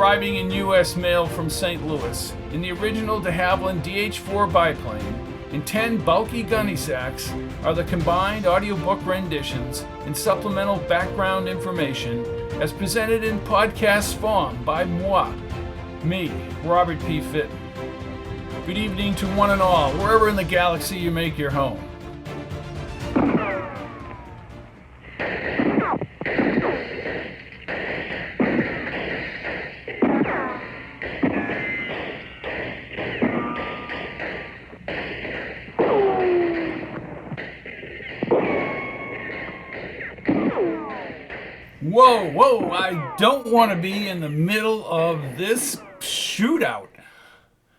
arriving in U.S. mail from St. Louis in the original de Havilland DH-4 biplane in 10 bulky gunny sacks are the combined audiobook renditions and supplemental background information as presented in podcast form by moi, me, Robert P. Fitton. Good evening to one and all, wherever in the galaxy you make your home. Whoa, I don't want to be in the middle of this shootout.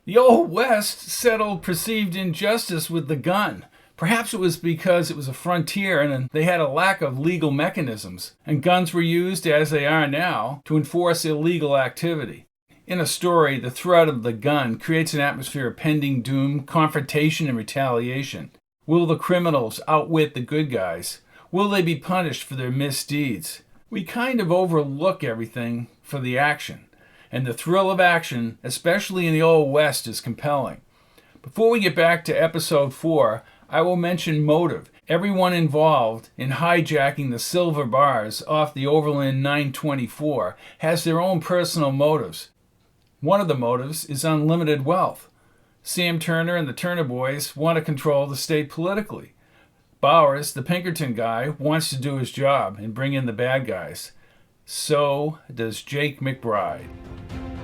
The Old West settled perceived injustice with the gun. Perhaps it was because it was a frontier and they had a lack of legal mechanisms, and guns were used, as they are now, to enforce illegal activity. In a story, the threat of the gun creates an atmosphere of pending doom, confrontation, and retaliation. Will the criminals outwit the good guys? Will they be punished for their misdeeds? We kind of overlook everything for the action, and the thrill of action, especially in the Old West, is compelling. Before we get back to episode 4, I will mention motive. Everyone involved in hijacking the silver bars off the Overland 924 has their own personal motives. One of the motives is unlimited wealth. Sam Turner and the Turner boys want to control the state politically. Bowers, the Pinkerton guy, wants to do his job and bring in the bad guys. So does Jake McBride.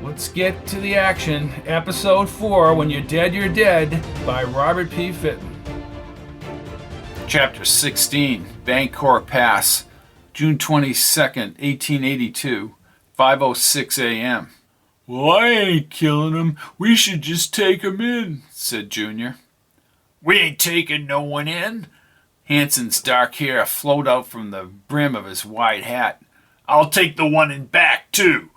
Let's get to the action. Episode 4, When You're Dead, You're Dead, by Robert P. Fitton. Chapter 16, Bancorp Pass, June 22nd, 1882, 5:06 a.m. "Well, I ain't killing him. We should just take him in," said Junior. "We ain't taking no one in." Hanson's dark hair flowed out from the brim of his wide hat. "I'll take the one in back, too."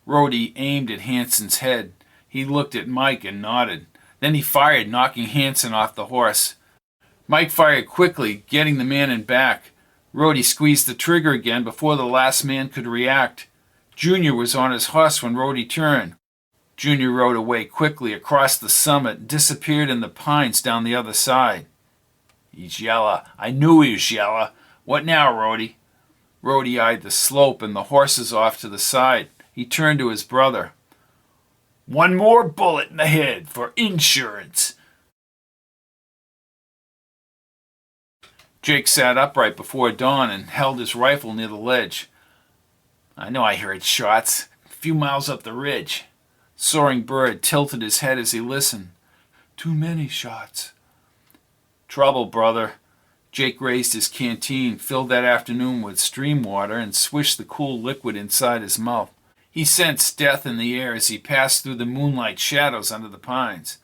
Rhodey aimed at Hanson's head. He looked at Mike and nodded. Then he fired, knocking Hanson off the horse. Mike fired quickly, getting the man in back. Rhodey squeezed the trigger again before the last man could react. Junior was on his horse when Rhodey turned. Junior rode away quickly across the summit and disappeared in the pines down the other side. "He's yellow. I knew he was yellow. What now, Rhodey?" Rhodey eyed the slope and the horses off to the side. He turned to his brother. "One more bullet in the head for insurance." Jake sat upright before dawn and held his rifle near the ledge. "I know I heard shots, a few miles up the ridge." Soaring Bird tilted his head as he listened. "Too many shots." "Trouble, brother." Jake raised his canteen, filled that afternoon with stream water, and swished the cool liquid inside his mouth. He sensed death in the air as he passed through the moonlight shadows under the pines.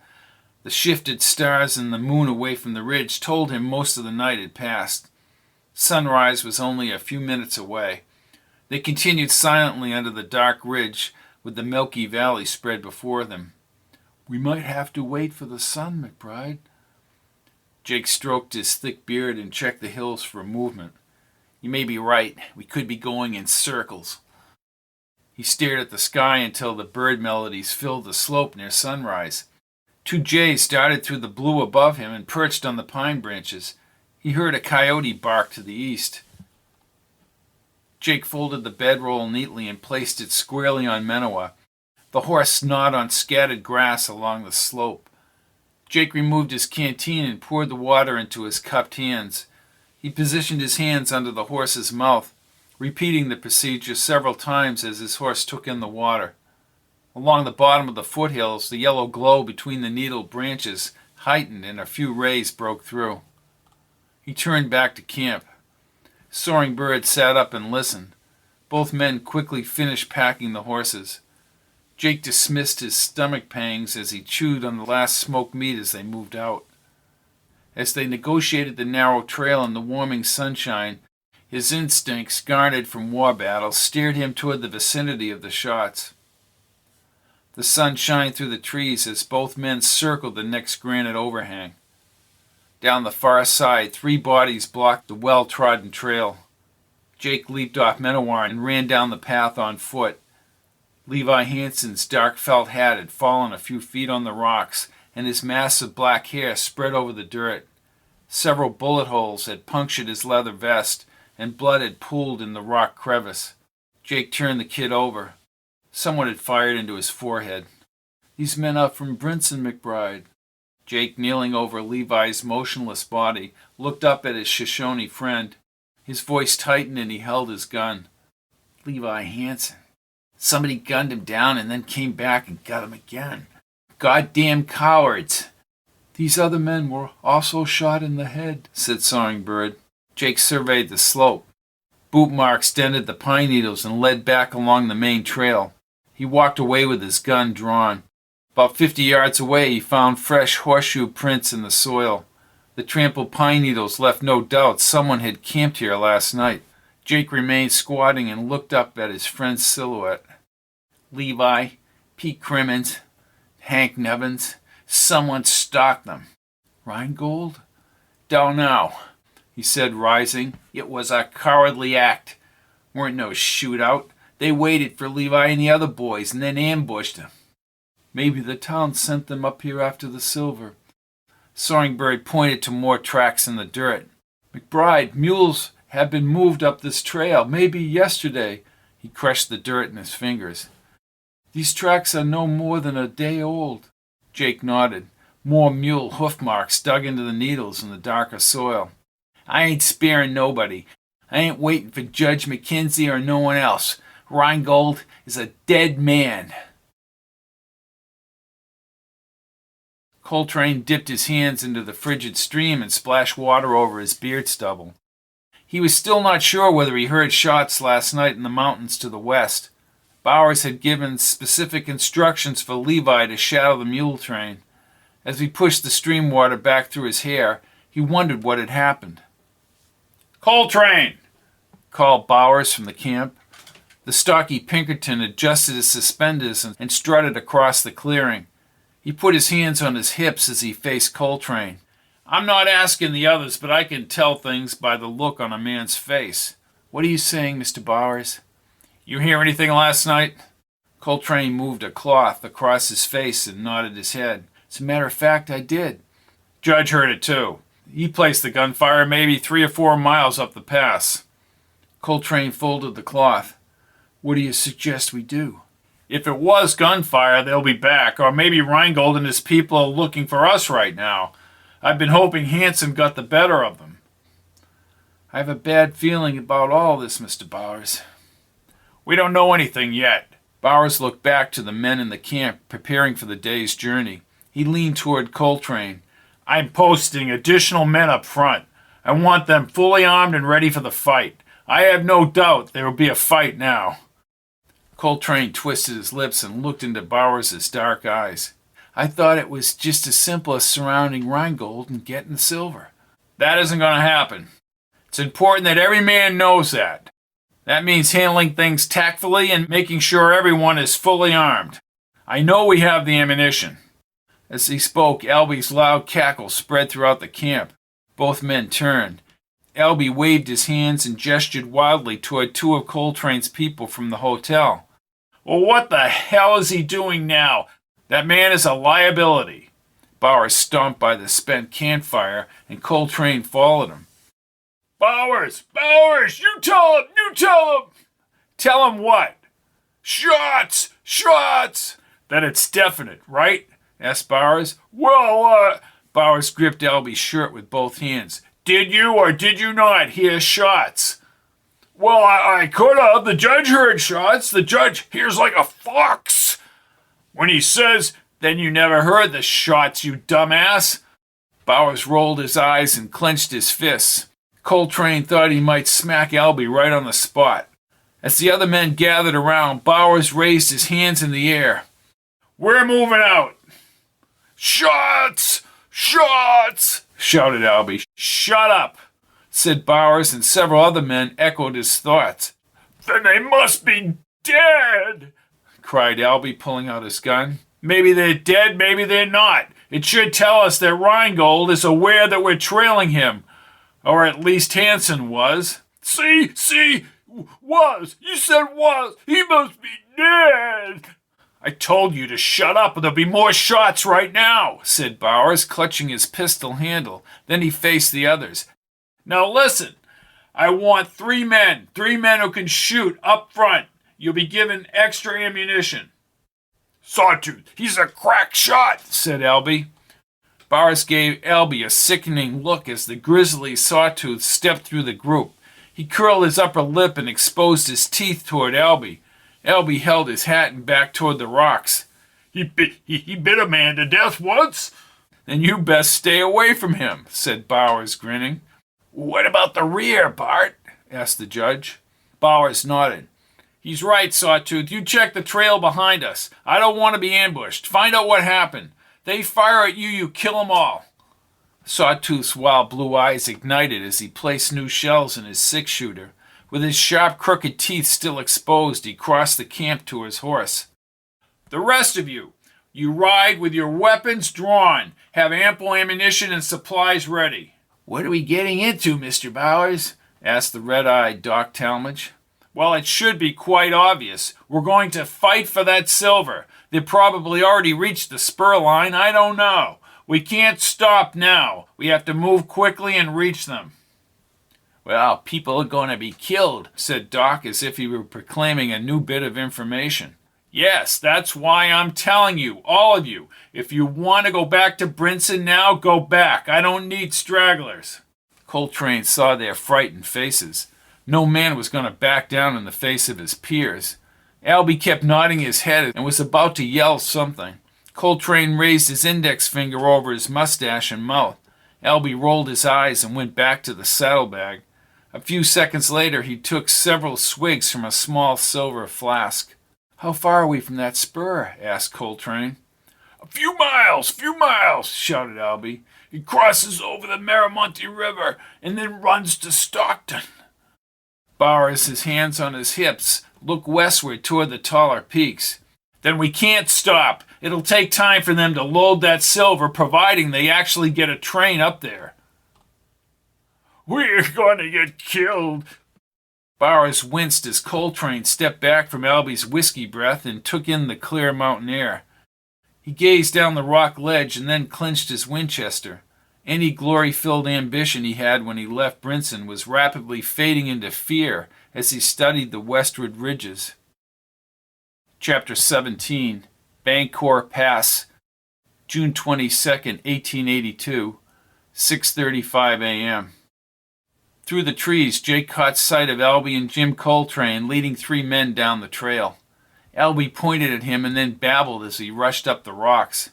The shifted stars and the moon away from the ridge told him most of the night had passed. Sunrise was only a few minutes away. They continued silently under the dark ridge with the milky valley spread before them. "We might have to wait for the sun, McBride." Jake stroked his thick beard and checked the hills for movement. "You may be right. We could be going in circles." He stared at the sky until the bird melodies filled the slope near sunrise. 2 jays darted through the blue above him and perched on the pine branches. He heard a coyote bark to the east. Jake folded the bedroll neatly and placed it squarely on Menoa. The horse gnawed on scattered grass along the slope. Jake removed his canteen and poured the water into his cupped hands. He positioned his hands under the horse's mouth, repeating the procedure several times as his horse took in the water. Along the bottom of the foothills, the yellow glow between the needled branches heightened and a few rays broke through. He turned back to camp. Soaring Bird sat up and listened. Both men quickly finished packing the horses. Jake dismissed his stomach pangs as he chewed on the last smoked meat as they moved out. As they negotiated the narrow trail in the warming sunshine, his instincts, garnered from war battles, steered him toward the vicinity of the shots. The sun shined through the trees as both men circled the next granite overhang. Down the far side, 3 bodies blocked the well-trodden trail. Jake leaped off Menowar and ran down the path on foot. Levi Hanson's dark felt hat had fallen a few feet on the rocks, and his mass of black hair spread over the dirt. Several bullet holes had punctured his leather vest, and blood had pooled in the rock crevice. Jake turned the kid over. Someone had fired into his forehead. "These men are from Brinson, McBride." Jake, kneeling over Levi's motionless body, looked up at his Shoshone friend. His voice tightened and he held his gun. "Levi Hanson. Somebody gunned him down and then came back and got him again. Goddamn cowards." "These other men were also shot in the head," said Songbird. Jake surveyed the slope. Boot marks dented the pine needles and led back along the main trail. He walked away with his gun drawn. About 50 yards away, he found fresh horseshoe prints in the soil. The trampled pine needles left no doubt someone had camped here last night. Jake remained squatting and looked up at his friend's silhouette. Levi, Pete Crimmins, Hank Nevins, someone stalked them. "Rheingold?" "Don't know," he said, rising. "It was a cowardly act. Weren't no shootout. They waited for Levi and the other boys and then ambushed him." "Maybe the town sent them up here after the silver." Songbird pointed to more tracks in the dirt. "McBride, mules have been moved up this trail, maybe yesterday." He crushed the dirt in his fingers. "These tracks are no more than a day old." Jake nodded. More mule hoof marks dug into the needles in the darker soil. "I ain't sparing nobody. I ain't waiting for Judge McKenzie or no one else. Rheingold is a dead man." Coltrane dipped his hands into the frigid stream and splashed water over his beard stubble. He was still not sure whether he heard shots last night in the mountains to the west. Bowers had given specific instructions for Levi to shadow the mule train. As he pushed the stream water back through his hair, he wondered what had happened. "Coltrane!" called Bowers from the camp. The stocky Pinkerton adjusted his suspenders and strutted across the clearing. He put his hands on his hips as he faced Coltrane. "I'm not asking the others, but I can tell things by the look on a man's face." "What are you saying, Mr. Bowers?" "You hear anything last night?" Coltrane moved a cloth across his face and nodded his head. "As a matter of fact, I did." "Judge heard it too. He placed the gunfire maybe 3 or 4 miles up the pass." Coltrane folded the cloth. "What do you suggest we do?" "If it was gunfire, they'll be back, or maybe Rheingold and his people are looking for us right now. I've been hoping Hanson got the better of them." "I have a bad feeling about all this, Mr. Bowers." "We don't know anything yet." Bowers looked back to the men in the camp preparing for the day's journey. He leaned toward Coltrane. "I'm posting additional men up front. I want them fully armed and ready for the fight. I have no doubt there will be a fight now." Coltrane twisted his lips and looked into Bowers' dark eyes. "I thought it was just as simple as surrounding Rheingold and getting the silver." "That isn't going to happen. It's important that every man knows that. That means handling things tactfully and making sure everyone is fully armed. I know we have the ammunition." As he spoke, Albie's loud cackle spread throughout the camp. Both men turned. Albie waved his hands and gestured wildly toward 2 of Coltrane's people from the hotel. "Well, what the hell is he doing now? That man is a liability." Bowers stomped by the spent campfire, and Coltrane followed him. "Bowers! Bowers! You tell him! You tell him!" "Tell him what?" "Shots! Shots!" "Then it's definite, right?" asked Bowers. "Well, Bowers gripped Albie's shirt with both hands. "Did you or did you not hear shots?" "Well, I could have. The judge heard shots. The judge hears like a fox." "When he says, then you never heard the shots, you dumbass." Bowers rolled his eyes and clenched his fists. Coltrane thought he might smack Albie right on the spot. As the other men gathered around, Bowers raised his hands in the air. "We're moving out." "Shots! Shots!" shouted Albie. "Shut up," said Bowers, and several other men echoed his thoughts. "Then they must be dead," cried Albie, pulling out his gun. "Maybe they're dead, maybe they're not. It should tell us that Rheingold is aware that we're trailing him. Or at least Hanson was." See, was. You said was. He must be dead." I told you to shut up or there'll be more shots right now, said Bowers, clutching his pistol handle. Then he faced the others. Now listen, I want 3 men who can shoot up front. You'll be given extra ammunition. Sawtooth, he's a crack shot, said Albie. Bowers gave Albie a sickening look as the grisly Sawtooth stepped through the group. He curled his upper lip and exposed his teeth toward Albie. Albie held his hat and backed toward the rocks. He bit a man to death once. Then you best stay away from him, said Bowers, grinning. What about the rear, Bart? Asked the judge. Bowers nodded. He's right, Sawtooth. You check the trail behind us. I don't want to be ambushed. Find out what happened. They fire at you, you kill them all. Sawtooth's wild blue eyes ignited as he placed new shells in his six-shooter. With his sharp, crooked teeth still exposed, he crossed the camp to his horse. The rest of you, you ride with your weapons drawn. Have ample ammunition and supplies ready. What are we getting into, Mr. Bowers? Asked the red-eyed Doc Talmadge. Well, it should be quite obvious. We're going to fight for that silver. They probably already reached the spur line. I don't know. We can't stop now. We have to move quickly and reach them. Well, people are going to be killed, said Doc as if he were proclaiming a new bit of information. Yes, that's why I'm telling you, all of you. If you want to go back to Brinson now, go back. I don't need stragglers. Coltrane saw their frightened faces. No man was going to back down in the face of his peers. Albie kept nodding his head and was about to yell something. Coltrane raised his index finger over his mustache and mouth. Albie rolled his eyes and went back to the saddlebag. A few seconds later, he took several swigs from a small silver flask. How far are we from that spur? Asked Coltrane. A few miles, shouted Albie. It crosses over the Maramonte River and then runs to Stockton. Bowers, his hands on his hips, looked westward toward the taller peaks. Then we can't stop. It'll take time for them to load that silver, providing they actually get a train up there. We're going to get killed. Bowers winced as Coltrane stepped back from Albie's whiskey breath and took in the clear mountain air. He gazed down the rock ledge and then clenched his Winchester. Any glory-filled ambition he had when he left Brinson was rapidly fading into fear as he studied the westward ridges. Chapter 17, Bangor Pass, June 22, 1882, 6:35 a.m. Through the trees, Jake caught sight of Albie and Jim Coltrane leading 3 men down the trail. Albie pointed at him and then babbled as he rushed up the rocks.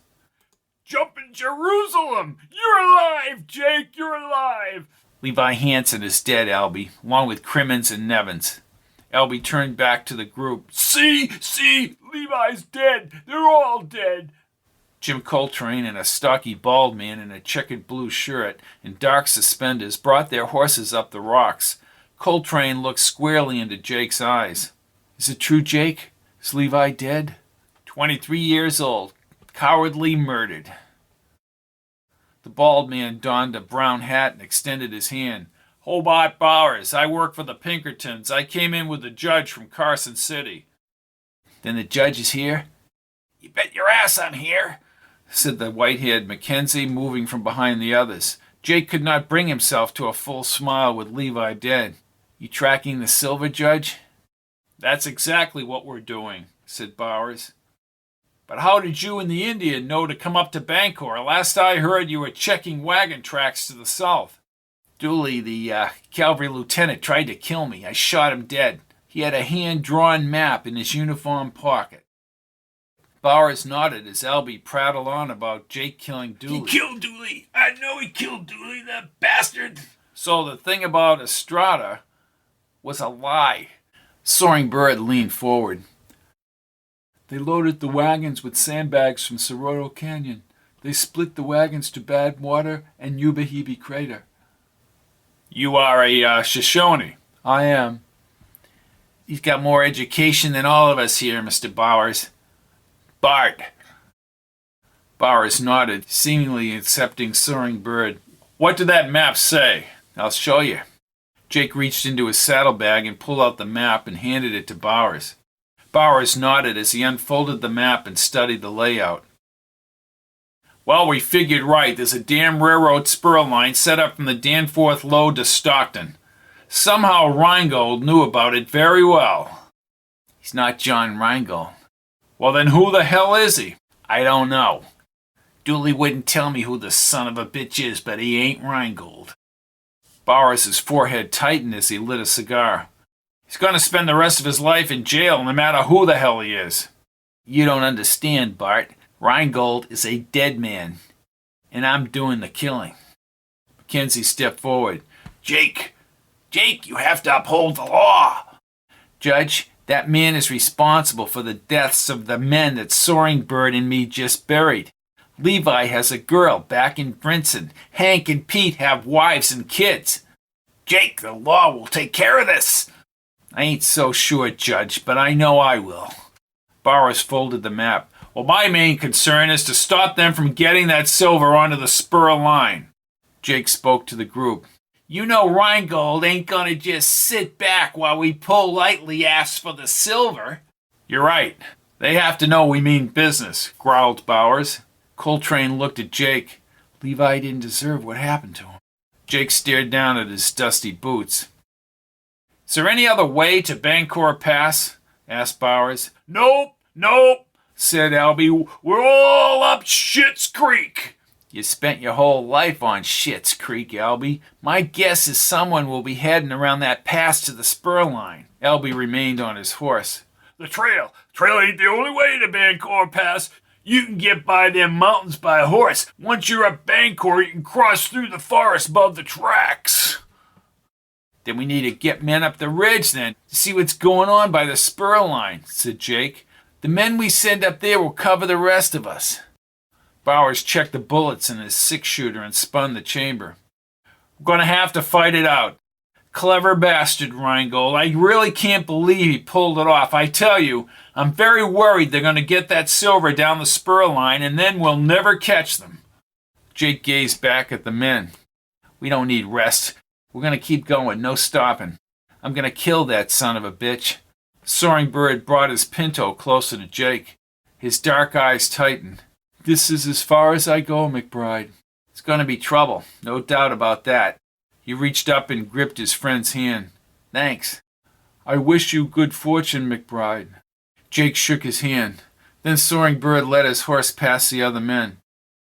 Jumpin' Jerusalem! You're alive, Jake! You're alive! Levi Hansen is dead, Albie, along with Crimmins and Nevins. Albie turned back to the group. See! Levi's dead! They're all dead! Jim Coltrane and a stocky bald man in a checkered blue shirt and dark suspenders brought their horses up the rocks. Coltrane looked squarely into Jake's eyes. Is it true, Jake? Is Levi dead? 23 years old. Cowardly murdered. The bald man donned a brown hat and extended his hand. Hobart Bowers, I work for the Pinkertons. I came in with the judge from Carson City. Then the judge is here? You bet your ass I'm here, said the white-haired Mackenzie, moving from behind the others. Jake could not bring himself to a full smile with Levi dead. You tracking the silver, Judge? That's exactly what we're doing, said Bowers. But how did you and the Indian know to come up to Bangor? Last I heard, you were checking wagon tracks to the south. Dooley, the cavalry lieutenant, tried to kill me. I shot him dead. He had a hand-drawn map in his uniform pocket. Bowers nodded as Albie prattled on about Jake killing Dooley. He killed Dooley. I know he killed Dooley, that bastard. So the thing about Estrada was a lie. Soaring Bird leaned forward. They loaded the wagons with sandbags from Cerrado Canyon. They split the wagons to Badwater and Yuba Hibi Crater. You are a Shoshone. I am. You've got more education than all of us here, Mr. Bowers. Bart. Bowers nodded, seemingly accepting Soaring Bird. What did that map say? I'll show you. Jake reached into his saddlebag and pulled out the map and handed it to Bowers. Bowers nodded as he unfolded the map and studied the layout. Well, we figured right. There's a damn railroad spur line set up from the Danforth Lode to Stockton. Somehow Rheingold knew about it very well. He's not John Rheingold. Well, then who the hell is he? I don't know. Dooley wouldn't tell me who the son of a bitch is, but he ain't Rheingold. Bowers' forehead tightened as he lit a cigar. He's going to spend the rest of his life in jail, no matter who the hell he is. You don't understand, Bart. Rheingold is a dead man, and I'm doing the killing. Mackenzie stepped forward. Jake, you have to uphold the law. Judge, that man is responsible for the deaths of the men that Soaring Bird and me just buried. Levi has a girl back in Brinson. Hank and Pete have wives and kids. Jake, the law will take care of this. I ain't so sure, Judge, but I know I will. Bowers folded the map. Well, my main concern is to stop them from getting that silver onto the spur line. Jake spoke to the group. You know Rheingold ain't gonna just sit back while we politely ask for the silver. You're right. They have to know we mean business, growled Bowers. Coltrane looked at Jake. Levi didn't deserve what happened to him. Jake stared down at his dusty boots. Is there any other way to Bancour Pass? Asked Bowers. Nope, said Albie. We're all up Schitt's Creek. You spent your whole life on Schitt's Creek, Albie. My guess is someone will be heading around that pass to the spur line. Albie remained on his horse. The trail ain't the only way to Bancour Pass. You can get by them mountains by horse. Once you're at Bancour, you can cross through the forest above the tracks. Then we need to get men up the ridge then, to see what's going on by the spur line, said Jake. The men we send up there will cover the rest of us. Bowers checked the bullets in his six-shooter and spun the chamber. We're going to have to fight it out. Clever bastard, Rheingold. I really can't believe he pulled it off. I tell you, I'm very worried they're going to get that silver down the spur line, and then we'll never catch them. Jake gazed back at the men. We don't need rest. We're going to keep going, no stopping. I'm going to kill that son of a bitch. Soaring Bird brought his pinto closer to Jake. His dark eyes tightened. This is as far as I go, McBride. It's going to be trouble, no doubt about that. He reached up and gripped his friend's hand. Thanks. I wish you good fortune, McBride. Jake shook his hand. Then Soaring Bird led his horse past the other men.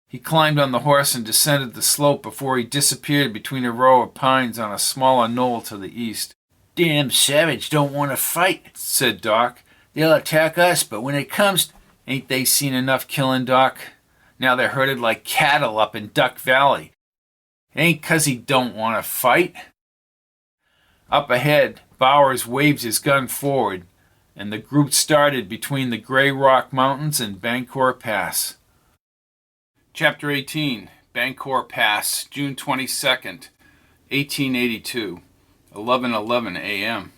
He climbed on the horse and descended the slope before he disappeared between a row of pines on a smaller knoll to the east. Damn savage don't want to fight, said Doc. They'll attack us, but when it comes... Ain't they seen enough killing, Doc? Now they're herded like cattle up in Duck Valley. It ain't 'cause he don't want to fight. Up ahead, Bowers waved his gun forward, and the group started between the Grey Rock Mountains and Bancour Pass. Chapter 18, Bancour Pass, June 22nd, 1882, 11:11 a.m.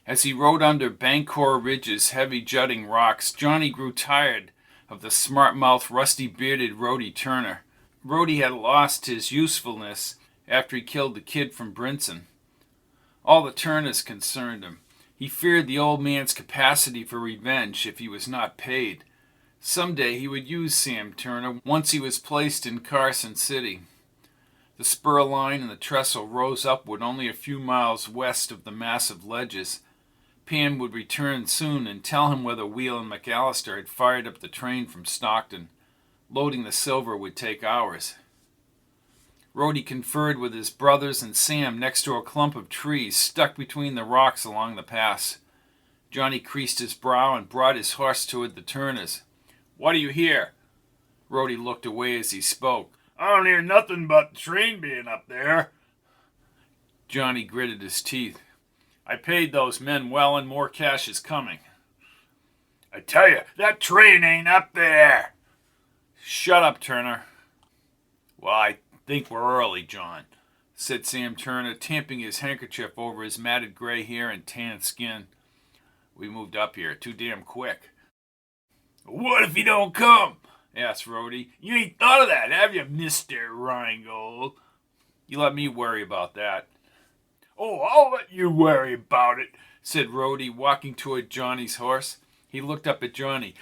As he rode under Bancour Ridge's heavy jutting rocks, Johnny grew tired of the smart-mouthed, rusty-bearded Rhodey Turner. Rhodey had lost his usefulness after he killed the kid from Brinson. All the Turners concerned him. He feared the old man's capacity for revenge if he was not paid. Someday he would use Sam Turner once he was placed in Carson City. The spur line and the trestle rose upward only a few miles west of the massive ledges. Pam would return soon and tell him whether Wheel and McAllister had fired up the train from Stockton. Loading the silver would take hours. Rhodey conferred with his brothers and Sam next to a clump of trees stuck between the rocks along the pass. Johnny creased his brow and brought his horse toward the Turners. What do you hear? Rhodey looked away as he spoke. I don't hear nothing but the train being up there. Johnny gritted his teeth. I paid those men well and more cash is coming. I tell you, that train ain't up there. Shut up, Turner. Well, I think we're early, John, said Sam Turner, tamping his handkerchief over his matted gray hair and tanned skin. We moved up here too damn quick. What if he don't come? Asked Rhodey. You ain't thought of that, have you, Mr. Rheingold? You let me worry about that. Oh, I'll let you worry about it, said Rhodey, walking toward Johnny's horse. He looked up at Johnny.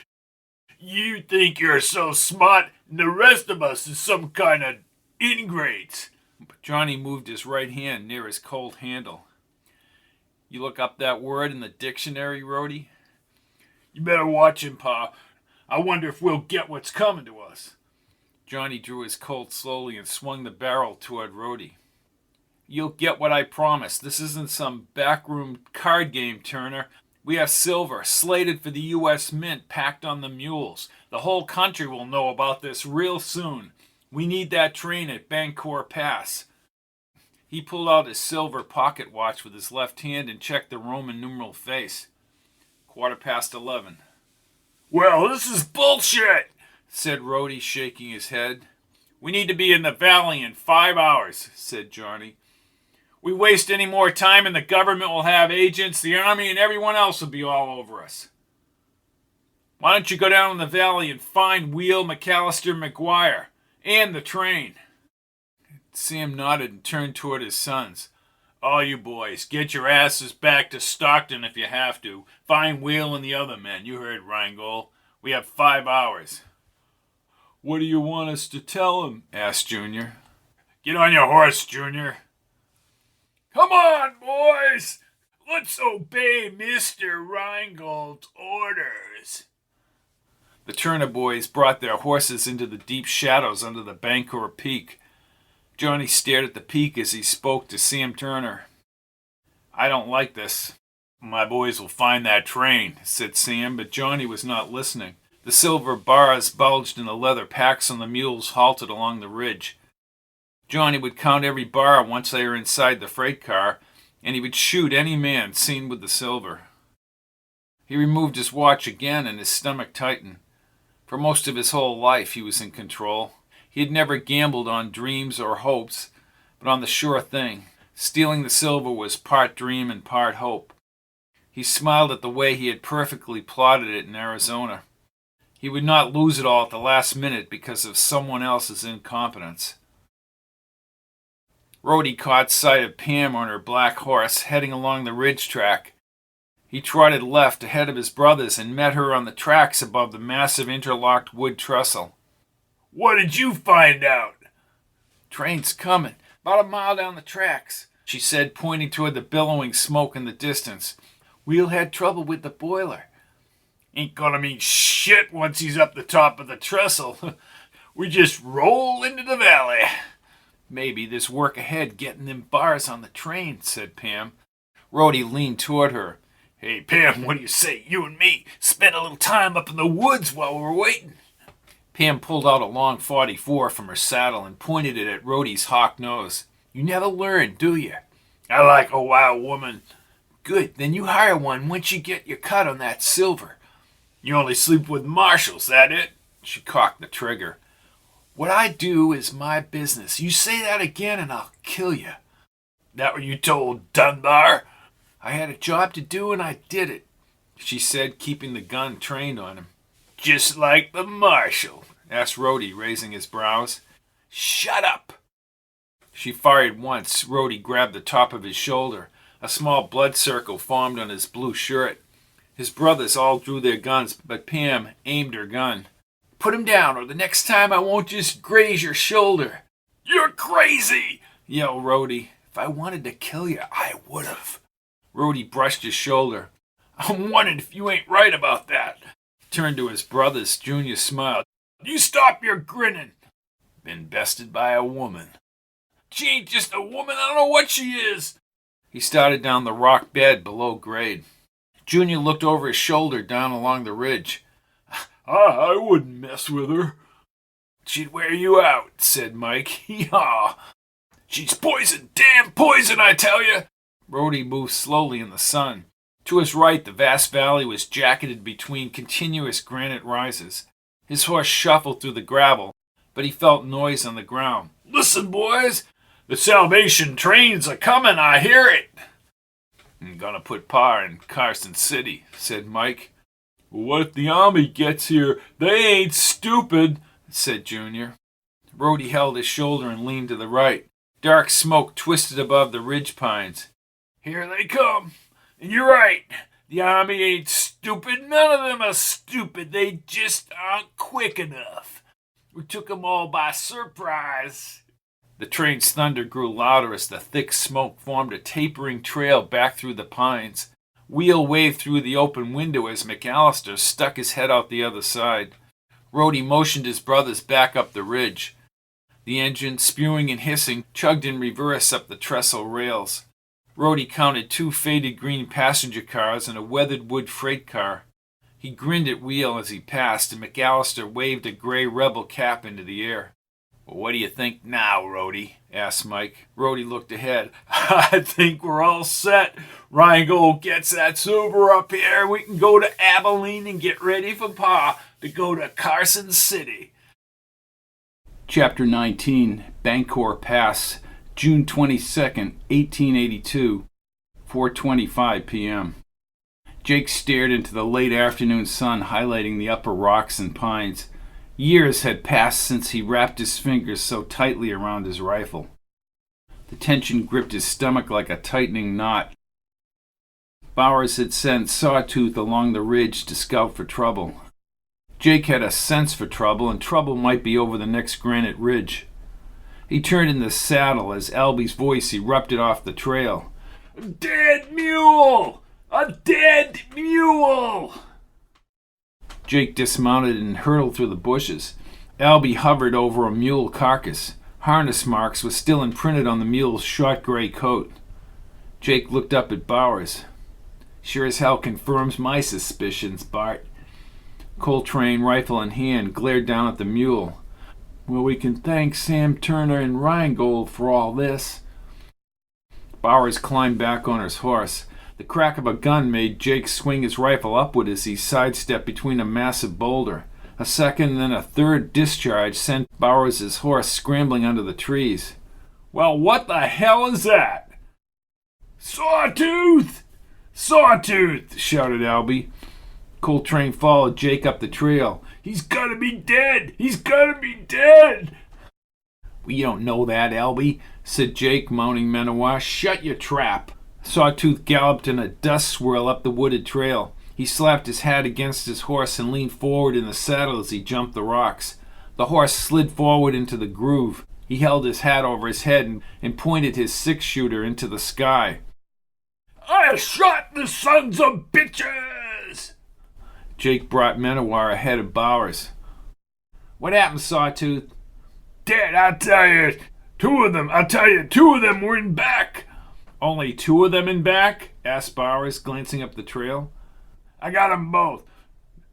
You think you're so smart, and the rest of us is some kind of ingrates. But Johnny moved his right hand near his cold handle. You look up that word in the dictionary, Rhodey? You better watch him, Pa. I wonder if we'll get what's coming to us. Johnny drew his Colt slowly and swung the barrel toward Rhodey. You'll get what I promised. This isn't some backroom card game, Turner. We have silver, slated for the U.S. Mint, packed on the mules. The whole country will know about this real soon. We need that train at Bangor Pass. He pulled out his silver pocket watch with his left hand and checked the Roman numeral face. 11:15. Well, this is bullshit, said Rhodey, shaking his head. We need to be in the valley in 5 hours, said Johnny. We waste any more time and the government will have agents, the army, and everyone else will be all over us. Why don't you go down in the valley and find Wheel, McAllister, McGuire, and the train? Sam nodded and turned toward his sons. All you boys, get your asses back to Stockton if you have to. Find Wheel and the other men. You heard Rheingold. We have 5 hours. What do you want us to tell him? Asked Junior. Get on your horse, Junior. Come on, boys. Let's obey Mr. Rheingold's orders. The Turner boys brought their horses into the deep shadows under the Bangor Peak. Johnny stared at the peak as he spoke to Sam Turner. I don't like this. My boys will find that train, said Sam, but Johnny was not listening. The silver bars bulged in the leather packs on the mules halted along the ridge. Johnny would count every bar once they were inside the freight car, and he would shoot any man seen with the silver. He removed his watch again, and his stomach tightened. For most of his whole life he was in control. He had never gambled on dreams or hopes, but on the sure thing. Stealing the silver was part dream and part hope. He smiled at the way he had perfectly plotted it in Arizona. He would not lose it all at the last minute because of someone else's incompetence. Rhodey caught sight of Pam on her black horse heading along the ridge track. He trotted left ahead of his brothers and met her on the tracks above the massive interlocked wood trestle. What did you find out? Train's coming, about a mile down the tracks, she said, pointing toward the billowing smoke in the distance. Wheel had trouble with the boiler. Ain't gonna mean shit once he's up the top of the trestle. We just roll into the valley. Maybe there's work ahead getting them bars on the train, said Pam. Rhodey leaned toward her. Hey, Pam, what do you say? You and me spend a little time up in the woods while we're waiting. Pam pulled out a long .44 from her saddle and pointed it at Rhodey's hawk nose. You never learn, do you? I like a wild woman. Good, then you hire one once you get your cut on that silver. You only sleep with marshals, that it? She cocked the trigger. What I do is my business. You say that again and I'll kill you. That what you told Dunbar? I had a job to do and I did it, she said, keeping the gun trained on him. Just like the marshal, asked Rhodey, raising his brows. Shut up! She fired once. Rhodey grabbed the top of his shoulder. A small blood circle formed on his blue shirt. His brothers all drew their guns, but Pam aimed her gun. Put him down, or the next time I won't just graze your shoulder. You're crazy, yelled Rhodey. If I wanted to kill you, I would've. Rhodey brushed his shoulder. I'm wondering if you ain't right about that. Turned to his brothers. Junior smiled. You stop your grinning. Been bested by a woman. She ain't just a woman. I don't know what she is. He started down the rock bed below grade. Junior looked over his shoulder down along the ridge. I wouldn't mess with her. She'd wear you out, said Mike. Yah! She's poison, damn poison, I tell you. Rhodey moved slowly in the sun. To his right, the vast valley was jacketed between continuous granite rises. His horse shuffled through the gravel, but he felt noise on the ground. Listen, boys! The Salvation train's a-comin', I hear it! I'm gonna put Pa in Carson City, said Mike. What if the army gets here? They ain't stupid, said Junior. Rhodey held his shoulder and leaned to the right. Dark smoke twisted above the ridge pines. Here they come. And you're right. The Army ain't stupid. None of them are stupid. They just aren't quick enough. We took them all by surprise. The train's thunder grew louder as the thick smoke formed a tapering trail back through the pines. Wheel waved through the open window as McAllister stuck his head out the other side. Rhodey motioned his brothers back up the ridge. The engine, spewing and hissing, chugged in reverse up the trestle rails. Rhodey counted 2 faded green passenger cars and a weathered wood freight car. He grinned at Wheel as he passed, and McAllister waved a gray rebel cap into the air. "Well, what do you think now, Rhodey?" asked Mike. Rhodey looked ahead. "I think we're all set. Rheingold gets that Subaru up here. We can go to Abilene and get ready for Pa to go to Carson City." Chapter 19, Bangor Pass, June 22nd, 1882, 4:25 p.m. Jake stared into the late afternoon sun highlighting the upper rocks and pines. Years had passed since he wrapped his fingers so tightly around his rifle. The tension gripped his stomach like a tightening knot. Bowers had sent Sawtooth along the ridge to scout for trouble. Jake had a sense for trouble, and trouble might be over the next granite ridge. He turned in the saddle as Albie's voice erupted off the trail. "A dead mule! A dead mule!" Jake dismounted and hurtled through the bushes. Albie hovered over a mule carcass. Harness marks were still imprinted on the mule's short gray coat. Jake looked up at Bowers. "Sure as hell confirms my suspicions, Bart." Coltrane, rifle in hand, glared down at the mule. "Well, we can thank Sam Turner and Rheingold for all this." Bowers climbed back on his horse. The crack of a gun made Jake swing his rifle upward as he sidestepped between a massive boulder. A second and then a third discharge sent Bowers' horse scrambling under the trees. "Well, what the hell is that?" "Sawtooth! Sawtooth!" shouted Albie. Coltrane followed Jake up the trail. "He's gotta be dead! He's gotta be dead!" "We don't know that, Albie," said Jake, mounting Manawa. "Shut your trap." Sawtooth galloped in a dust swirl up the wooded trail. He slapped his hat against his horse and leaned forward in the saddle as he jumped the rocks. The horse slid forward into the groove. He held his hat over his head and pointed his six-shooter into the sky. "I shot the sons of bitches!" Jake brought Menawar ahead of Bowers. "What happened, Sawtooth?" "Dead, I tell you. Two of them were in back." "Only 2 of them in back?" asked Bowers, glancing up the trail. "I got 'em both.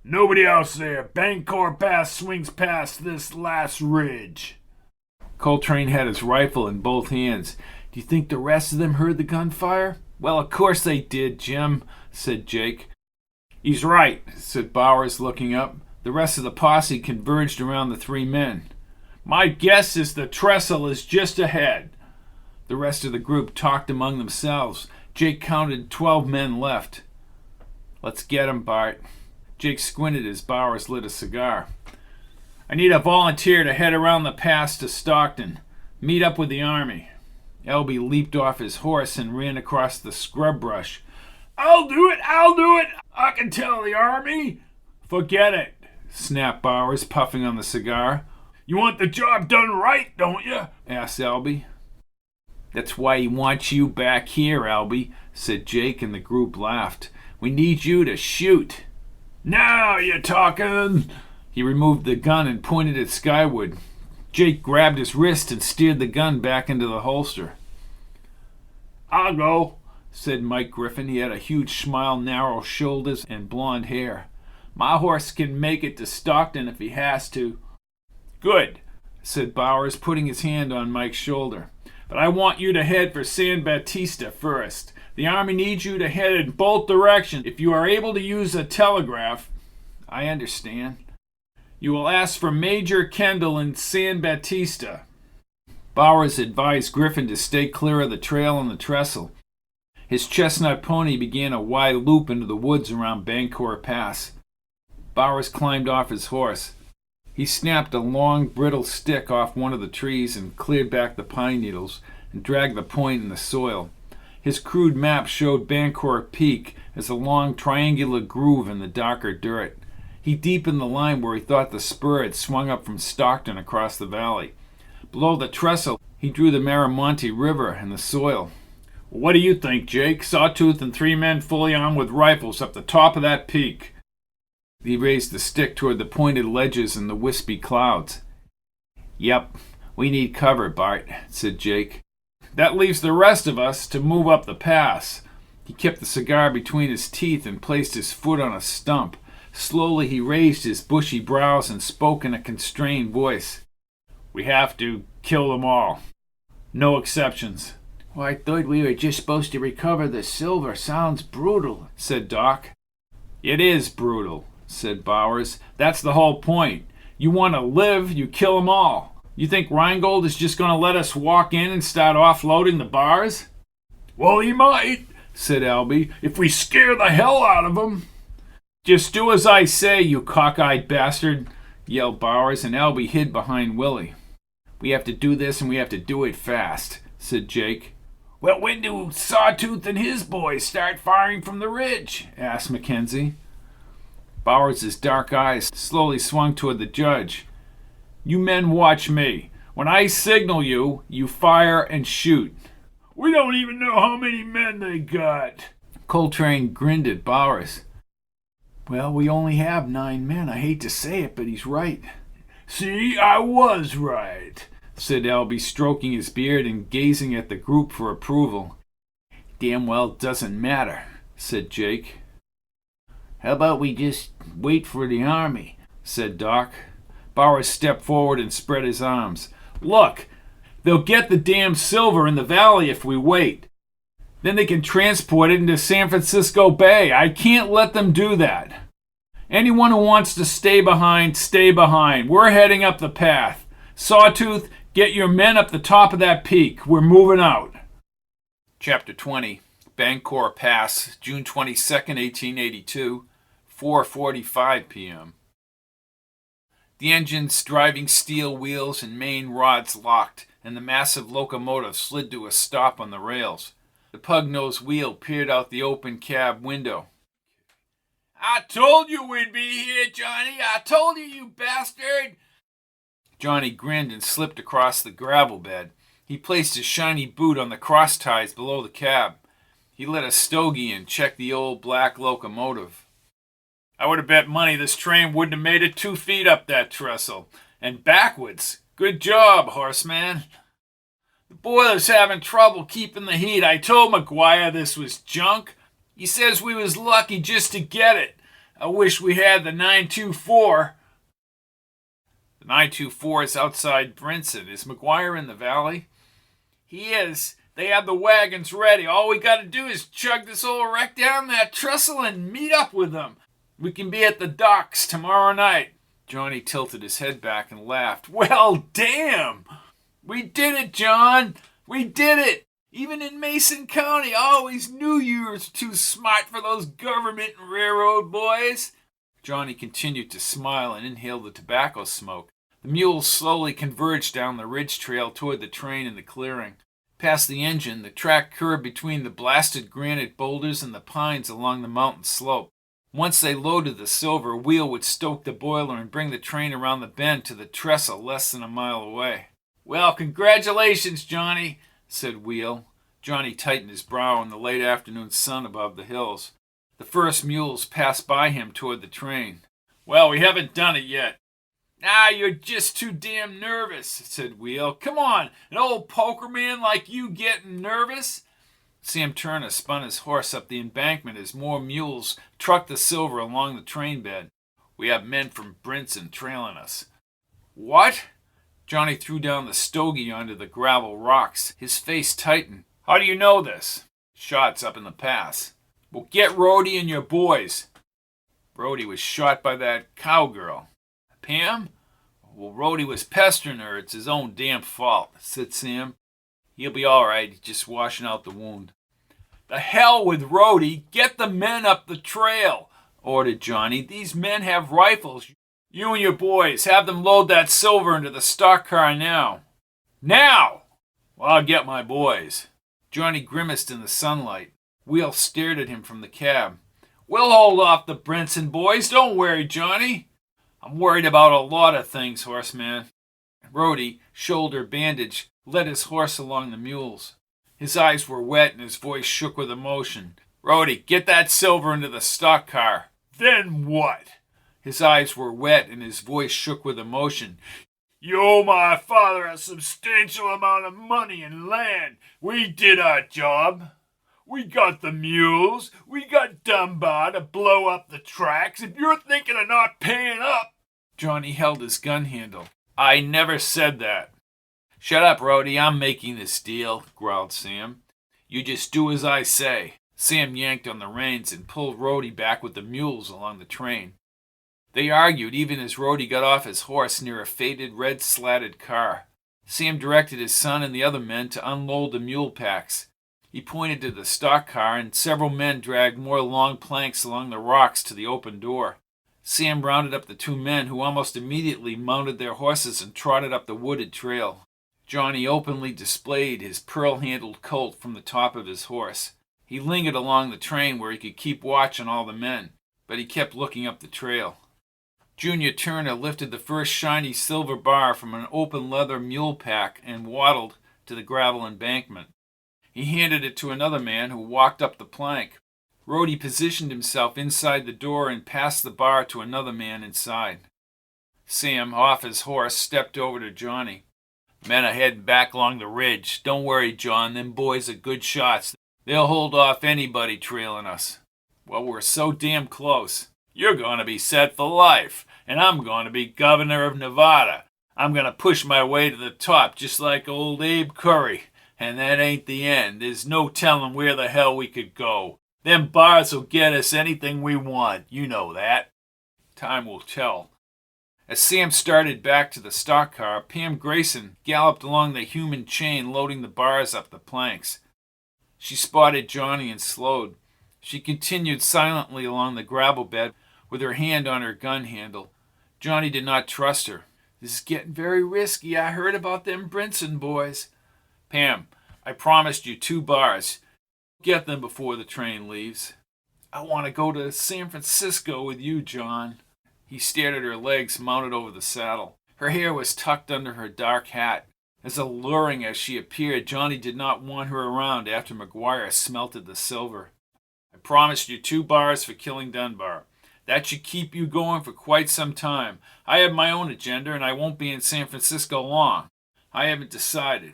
Nobody else there. Bangor Pass swings past this last ridge." Coltrane had his rifle in both hands. "Do you think the rest of them heard the gunfire?" "Well, of course they did, Jim," said Jake. "He's right," said Bowers, looking up. The rest of the posse converged around the 3 men. "My guess is the trestle is just ahead." The rest of the group talked among themselves. Jake counted 12 men left. "Let's get 'em, Bart." Jake squinted as Bowers lit a cigar. "I need a volunteer to head around the pass to Stockton. Meet up with the Army." Elby leaped off his horse and ran across the scrub brush. I'll do it! I can tell the Army." "Forget it," snapped Bowers, puffing on the cigar. "You want the job done right, don't you?" asked Elby. "That's why he wants you back here, Albie," said Jake, and the group laughed. "We need you to shoot." "Now you're talking." He removed the gun and pointed it skyward. Jake grabbed his wrist and steered the gun back into the holster. "I'll go," said Mike Griffin. He had a huge smile, narrow shoulders, and blonde hair. "My horse can make it to Stockton if he has to." "Good," said Bowers, putting his hand on Mike's shoulder. "But I want you to head for San Bautista first. The Army needs you to head in both directions. If you are able to use a telegraph—" "I understand." "You will ask for Major Kendall in San Bautista." Bowers advised Griffin to stay clear of the trail and the trestle. His chestnut pony began a wide loop into the woods around Bangor Pass. Bowers climbed off his horse. He snapped a long, brittle stick off one of the trees and cleared back the pine needles and dragged the point in the soil. His crude map showed Bancourt Peak as a long triangular groove in the darker dirt. He deepened the line where he thought the spur had swung up from Stockton across the valley. Below the trestle, he drew the Maramonte River and the soil. "What do you think, Jake? Sawtooth and 3 men fully armed with rifles up the top of that peak." He raised the stick toward the pointed ledges and the wispy clouds. "Yep, we need cover, Bart," said Jake. "That leaves the rest of us to move up the pass." He kept the cigar between his teeth and placed his foot on a stump. Slowly he raised his bushy brows and spoke in a constrained voice. "We have to kill them all. No exceptions." "Well, I thought we were just supposed to recover the silver. Sounds brutal," said Doc. "It is brutal," said Bowers. "That's the whole point. You want to live, you kill them all. You think Rheingold is just going to let us walk in and start offloading the bars?" "Well, he might," said Albie, "if we scare the hell out of him." "Just do as I say, you cockeyed bastard," yelled Bowers, and Albie hid behind Willie. "We have to do this, and we have to do it fast," said Jake. "Well, when do Sawtooth and his boys start firing from the ridge?" asked Mackenzie. Bowers' dark eyes slowly swung toward the judge. "You men watch me. When I signal you, you fire and shoot." "We don't even know how many men they got." Coltrane grinned at Bowers. "Well, we only have 9 men. I hate to say it, but he's right." "See, I was right," said Albie, stroking his beard and gazing at the group for approval. "Damn well doesn't matter," said Jake. "How about we just wait for the army?" said Doc. Bowers stepped forward and spread his arms. "Look, they'll get the damn silver in the valley if we wait. Then they can transport it into San Francisco Bay. I can't let them do that. Anyone who wants to stay behind, stay behind. We're heading up the path. Sawtooth, get your men up the top of that peak. We're moving out." Chapter 20. Bancourt Pass, June 22nd, 1882, 4:45 p.m. The engine's driving steel wheels and main rods locked, and the massive locomotive slid to a stop on the rails. The pug-nosed wheel peered out the open cab window. "I told you we'd be here, Johnny! I told you, you bastard!" Johnny grinned and slipped across the gravel bed. He placed his shiny boot on the cross ties below the cab. He lit a stogie and checked the old black locomotive. "I would have bet money this train wouldn't have made it 2 feet up that trestle. And backwards. Good job, horseman." "The boiler's having trouble keeping the heat. I told McGuire this was junk. He says we was lucky just to get it. I wish we had the 924. "The 924 is outside Brinson. Is McGuire in the valley?" "He is. They have the wagons ready. All we got to do is chug this old wreck down that trestle and meet up with them. We can be at the docks tomorrow night." Johnny tilted his head back and laughed. "Well, damn! We did it, John! We did it! Even in Mason County, I always knew you were too smart for those government and railroad boys." Johnny continued to smile and inhale the tobacco smoke. The mules slowly converged down the ridge trail toward the train in the clearing. Past the engine, the track curved between the blasted granite boulders and the pines along the mountain slope. Once they loaded the silver, Wheel would stoke the boiler and bring the train around the bend to the trestle less than a mile away. "Well, congratulations, Johnny," said Wheel. Johnny tightened his brow in the late afternoon sun above the hills. The first mules passed by him toward the train. "Well, we haven't done it yet." You're just too damn nervous," said Wheel. "Come on, an old poker man like you getting nervous?" Sam Turner spun his horse up the embankment as more mules trucked the silver along the train bed. "We have men from Brinson trailing us." "What?" Johnny threw down the stogie onto the gravel rocks. His face tightened. "How do you know this?" "Shots up in the pass." "Well, get Rhodey and your boys." "Rhodey was shot by that cowgirl." "Pam?" "Well, Rhodey was pestering her. It's his own damn fault," said Sam. "He'll be all right. He's just washing out the wound." "The hell with Rhodey. Get the men up the trail," ordered Johnny. "These men have rifles. You and your boys, have them load that silver into the stock car now." "Now!" "Well, I'll get my boys." Johnny grimaced in the sunlight. Wheel stared at him from the cab. "We'll hold off the Brinson boys. Don't worry, Johnny." "I'm worried about a lot of things, horseman." Rhodey, shoulder bandaged, led his horse along the mules. His eyes were wet and his voice shook with emotion. "Rhodey, get that silver into the stock car." "Then what?" His eyes were wet and his voice shook with emotion. "You owe my father a substantial amount of money and land. We did our job. We got the mules. We got Dunbar to blow up the tracks. If you're thinking of not paying up..." Johnny held his gun handle. "I never said that." "Shut up, Rhodey. I'm making this deal," growled Sam. "You just do as I say." Sam yanked on the reins and pulled Rhodey back with the mules along the train. They argued even as Rhodey got off his horse near a faded red-slatted car. Sam directed his son and the other men to unload the mule packs. He pointed to the stock car, and several men dragged more long planks along the rocks to the open door. Sam rounded up the two men, who almost immediately mounted their horses and trotted up the wooded trail. Johnny openly displayed his pearl-handled Colt from the top of his horse. He lingered along the train where he could keep watch on all the men, but he kept looking up the trail. Junior Turner lifted the first shiny silver bar from an open leather mule pack and waddled to the gravel embankment. He handed it to another man who walked up the plank. Rhodey positioned himself inside the door and passed the bar to another man inside. Sam, off his horse, stepped over to Johnny. "Men are heading back along the ridge. Don't worry, John. Them boys are good shots. They'll hold off anybody trailing us." "Well, we're so damn close." "You're going to be set for life, and I'm going to be governor of Nevada. I'm going to push my way to the top just like old Abe Curry. And that ain't the end. There's no telling where the hell we could go. Them bars will get us anything we want. You know that." "Time will tell." As Sam started back to the stock car, Pam Grayson galloped along the human chain, loading the bars up the planks. She spotted Johnny and slowed. She continued silently along the gravel bed with her hand on her gun handle. Johnny did not trust her. "This is getting very risky. I heard about them Brinson boys." "Pam, I promised you 2 bars. Get them before the train leaves." "I want to go to San Francisco with you, John." He stared at her legs mounted over the saddle. Her hair was tucked under her dark hat. As alluring as she appeared, Johnny did not want her around after McGuire smelted the silver. "I promised you 2 bars for killing Dunbar. That should keep you going for quite some time. I have my own agenda, and I won't be in San Francisco long. I haven't decided."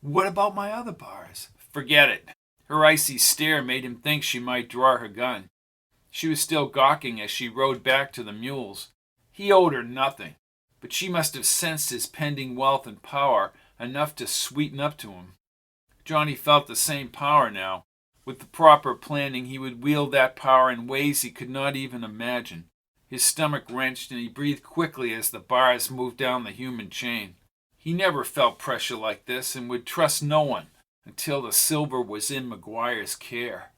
"What about my other bars?" "Forget it." Her icy stare made him think she might draw her gun. She was still gawking as she rode back to the mules. He owed her nothing, but she must have sensed his pending wealth and power enough to sweeten up to him. Johnny felt the same power now. With the proper planning, he would wield that power in ways he could not even imagine. His stomach wrenched and he breathed quickly as the bars moved down the human chain. He never felt pressure like this and would trust no one until the silver was in McGuire's care.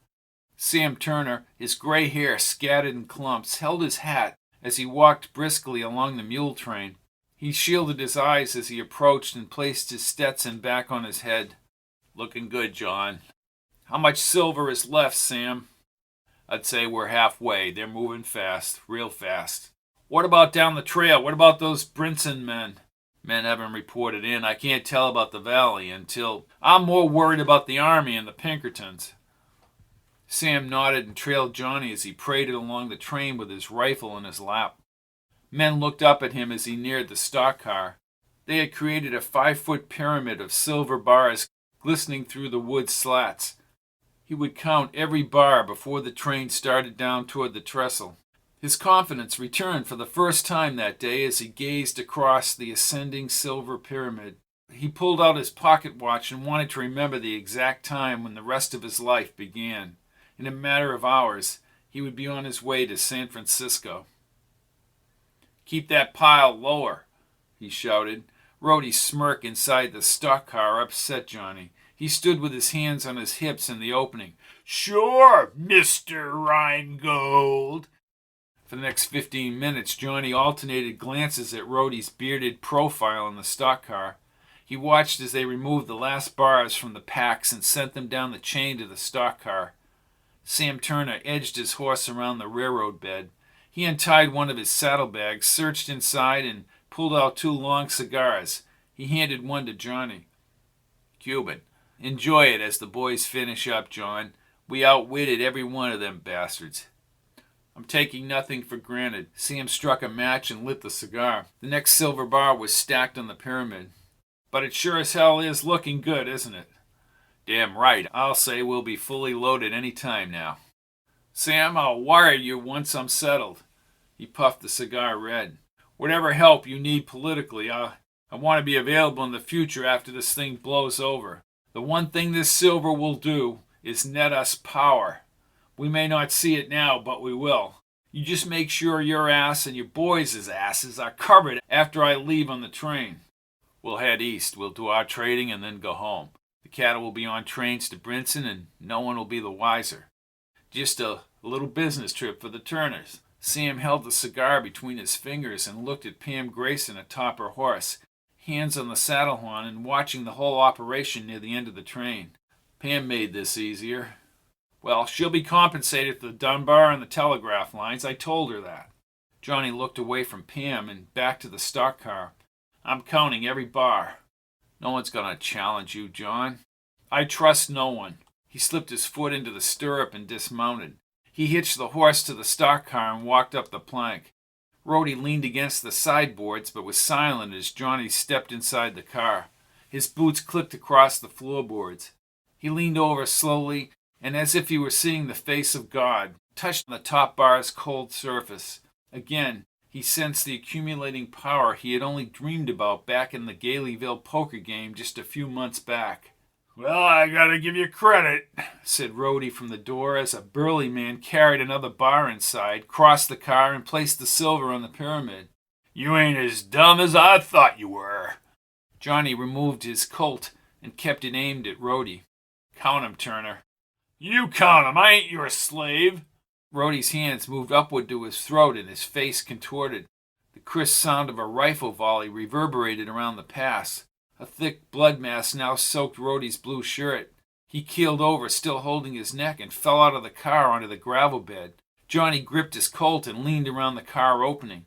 Sam Turner, his gray hair scattered in clumps, held his hat as he walked briskly along the mule train. He shielded his eyes as he approached and placed his Stetson back on his head. "Looking good, John." "How much silver is left, Sam?" "I'd say we're halfway. They're moving fast, real fast." "What about down the trail? What about those Brinson men?" "Men haven't reported in. I can't tell about the valley until..." "I'm more worried about the army and the Pinkertons." Sam nodded and trailed Johnny as he paraded along the train with his rifle in his lap. Men looked up at him as he neared the stock car. They had created a 5-foot pyramid of silver bars glistening through the wood slats. He would count every bar before the train started down toward the trestle. His confidence returned for the first time that day as he gazed across the ascending silver pyramid. He pulled out his pocket watch and wanted to remember the exact time when the rest of his life began. In a matter of hours, he would be on his way to San Francisco. "Keep that pile lower," he shouted. Rhodey's smirk inside the stock car upset Johnny. He stood with his hands on his hips in the opening. "Sure, Mr. Rheingold." For the next 15 minutes, Johnny alternated glances at Rhodey's bearded profile in the stock car. He watched as they removed the last bars from the packs and sent them down the chain to the stock car. Sam Turner edged his horse around the railroad bed. He untied one of his saddlebags, searched inside, and pulled out 2 long cigars. He handed one to Johnny. "Cuban, enjoy it as the boys finish up, John. We outwitted every one of them bastards." "I'm taking nothing for granted." Sam struck a match and lit the cigar. The next silver bar was stacked on the pyramid. "But it sure as hell is looking good, isn't it?" "Damn right. I'll say we'll be fully loaded any time now." "Sam, I'll wire you once I'm settled." He puffed the cigar red. "Whatever help you need politically, I want to be available in the future after this thing blows over. The one thing this silver will do is net us power. We may not see it now, but we will. You just make sure your ass and your boys' asses are covered after I leave on the train. We'll head east. We'll do our trading and then go home. The cattle will be on trains to Brinson and no one will be the wiser. Just a little business trip for the Turners." Sam held the cigar between his fingers and looked at Pam Grayson atop her horse, hands on the saddle horn and watching the whole operation near the end of the train. "Pam made this easier." "Well, she'll be compensated for the Dunbar and the telegraph lines. I told her that." Johnny looked away from Pam and back to the stock car. "I'm counting every bar." "No one's going to challenge you, John." "I trust no one." He slipped his foot into the stirrup and dismounted. He hitched the horse to the stock car and walked up the plank. Rhodey leaned against the sideboards but was silent as Johnny stepped inside the car. His boots clicked across the floorboards. He leaned over slowly and, as if he were seeing the face of God, touched the top bar's cold surface. Again, he sensed the accumulating power he had only dreamed about back in the Galeyville poker game just a few months back. "Well, I gotta give you credit," said Rhodey from the door as a burly man carried another bar inside, crossed the car, and placed the silver on the pyramid. "You ain't as dumb as I thought you were." Johnny removed his Colt and kept it aimed at Rhodey. "Count 'em, Turner." "You count 'em. I ain't your slave." Rhodey's hands moved upward to his throat and his face contorted. The crisp sound of a rifle volley reverberated around the pass. A thick blood mass now soaked Rhodey's blue shirt. He keeled over, still holding his neck, and fell out of the car onto the gravel bed. Johnny gripped his Colt and leaned around the car opening.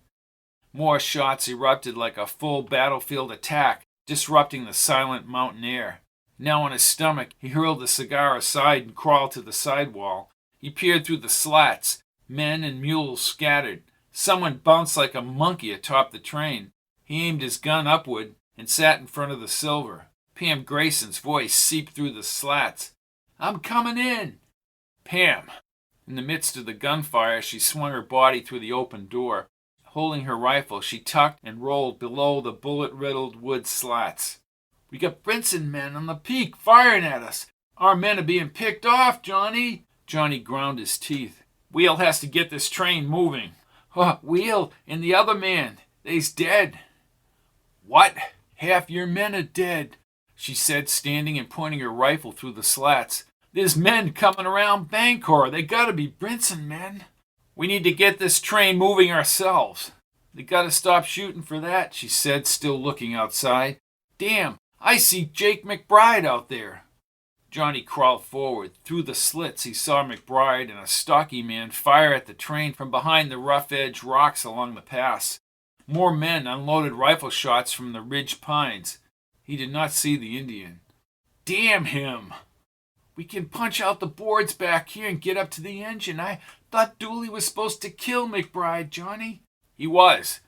More shots erupted like a full battlefield attack, disrupting the silent mountain air. Now on his stomach, he hurled the cigar aside and crawled to the sidewall. He peered through the slats. Men and mules scattered. Someone bounced like a monkey atop the train. He aimed his gun upward and sat in front of the silver. Pam Grayson's voice seeped through the slats. "I'm coming in." "Pam." In the midst of the gunfire, she swung her body through the open door. Holding her rifle, she tucked and rolled below the bullet-riddled wood slats. "We got Brinson men on the peak firing at us. Our men are being picked off, Johnny." Johnny ground his teeth. "Wheel has to get this train moving." "Wheel and the other man, they's dead." "What?" "Half your men are dead," she said, standing and pointing her rifle through the slats. "There's men coming around Bangor. They gotta be Brinson men." "We need to get this train moving ourselves." "They gotta stop shooting for that," she said, still looking outside. "Damn, I see Jake McBride out there." Johnny crawled forward. Through the slits he saw McBride and a stocky man fire at the train from behind the rough-edged rocks along the pass. More men unloaded rifle shots from the ridge pines. He did not see the Indian. "Damn him!" "We can punch out the boards back here and get up to the engine. I thought Dooley was supposed to kill McBride, Johnny." "He was."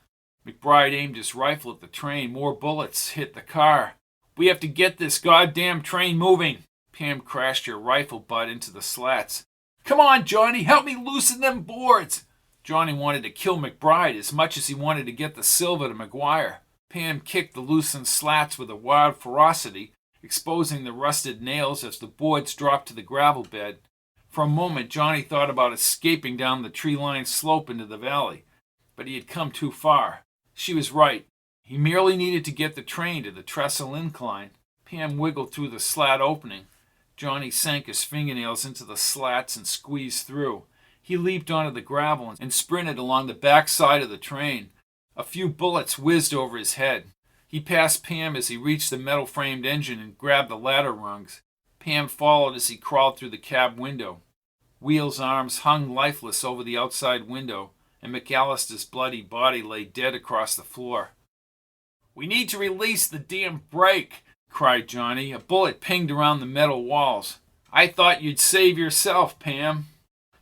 McBride aimed his rifle at the train. More bullets hit the car. "We have to get this goddamn train moving." Pam crashed her rifle butt into the slats. "Come on, Johnny, help me loosen them boards." Johnny wanted to kill McBride as much as he wanted to get the silver to McGuire. Pam kicked the loosened slats with a wild ferocity, exposing the rusted nails as the boards dropped to the gravel bed. For a moment, Johnny thought about escaping down the tree-lined slope into the valley, but he had come too far. She was right. He merely needed to get the train to the trestle incline. Pam wiggled through the slat opening. Johnny sank his fingernails into the slats and squeezed through. He leaped onto the gravel and sprinted along the back side of the train. A few bullets whizzed over his head. He passed Pam as he reached the metal-framed engine and grabbed the ladder rungs. Pam followed as he crawled through the cab window. Wheel's arms hung lifeless over the outside window, and McAllister's bloody body lay dead across the floor. "We need to release the damn brake," cried Johnny. A bullet pinged around the metal walls. "I thought you'd save yourself, Pam."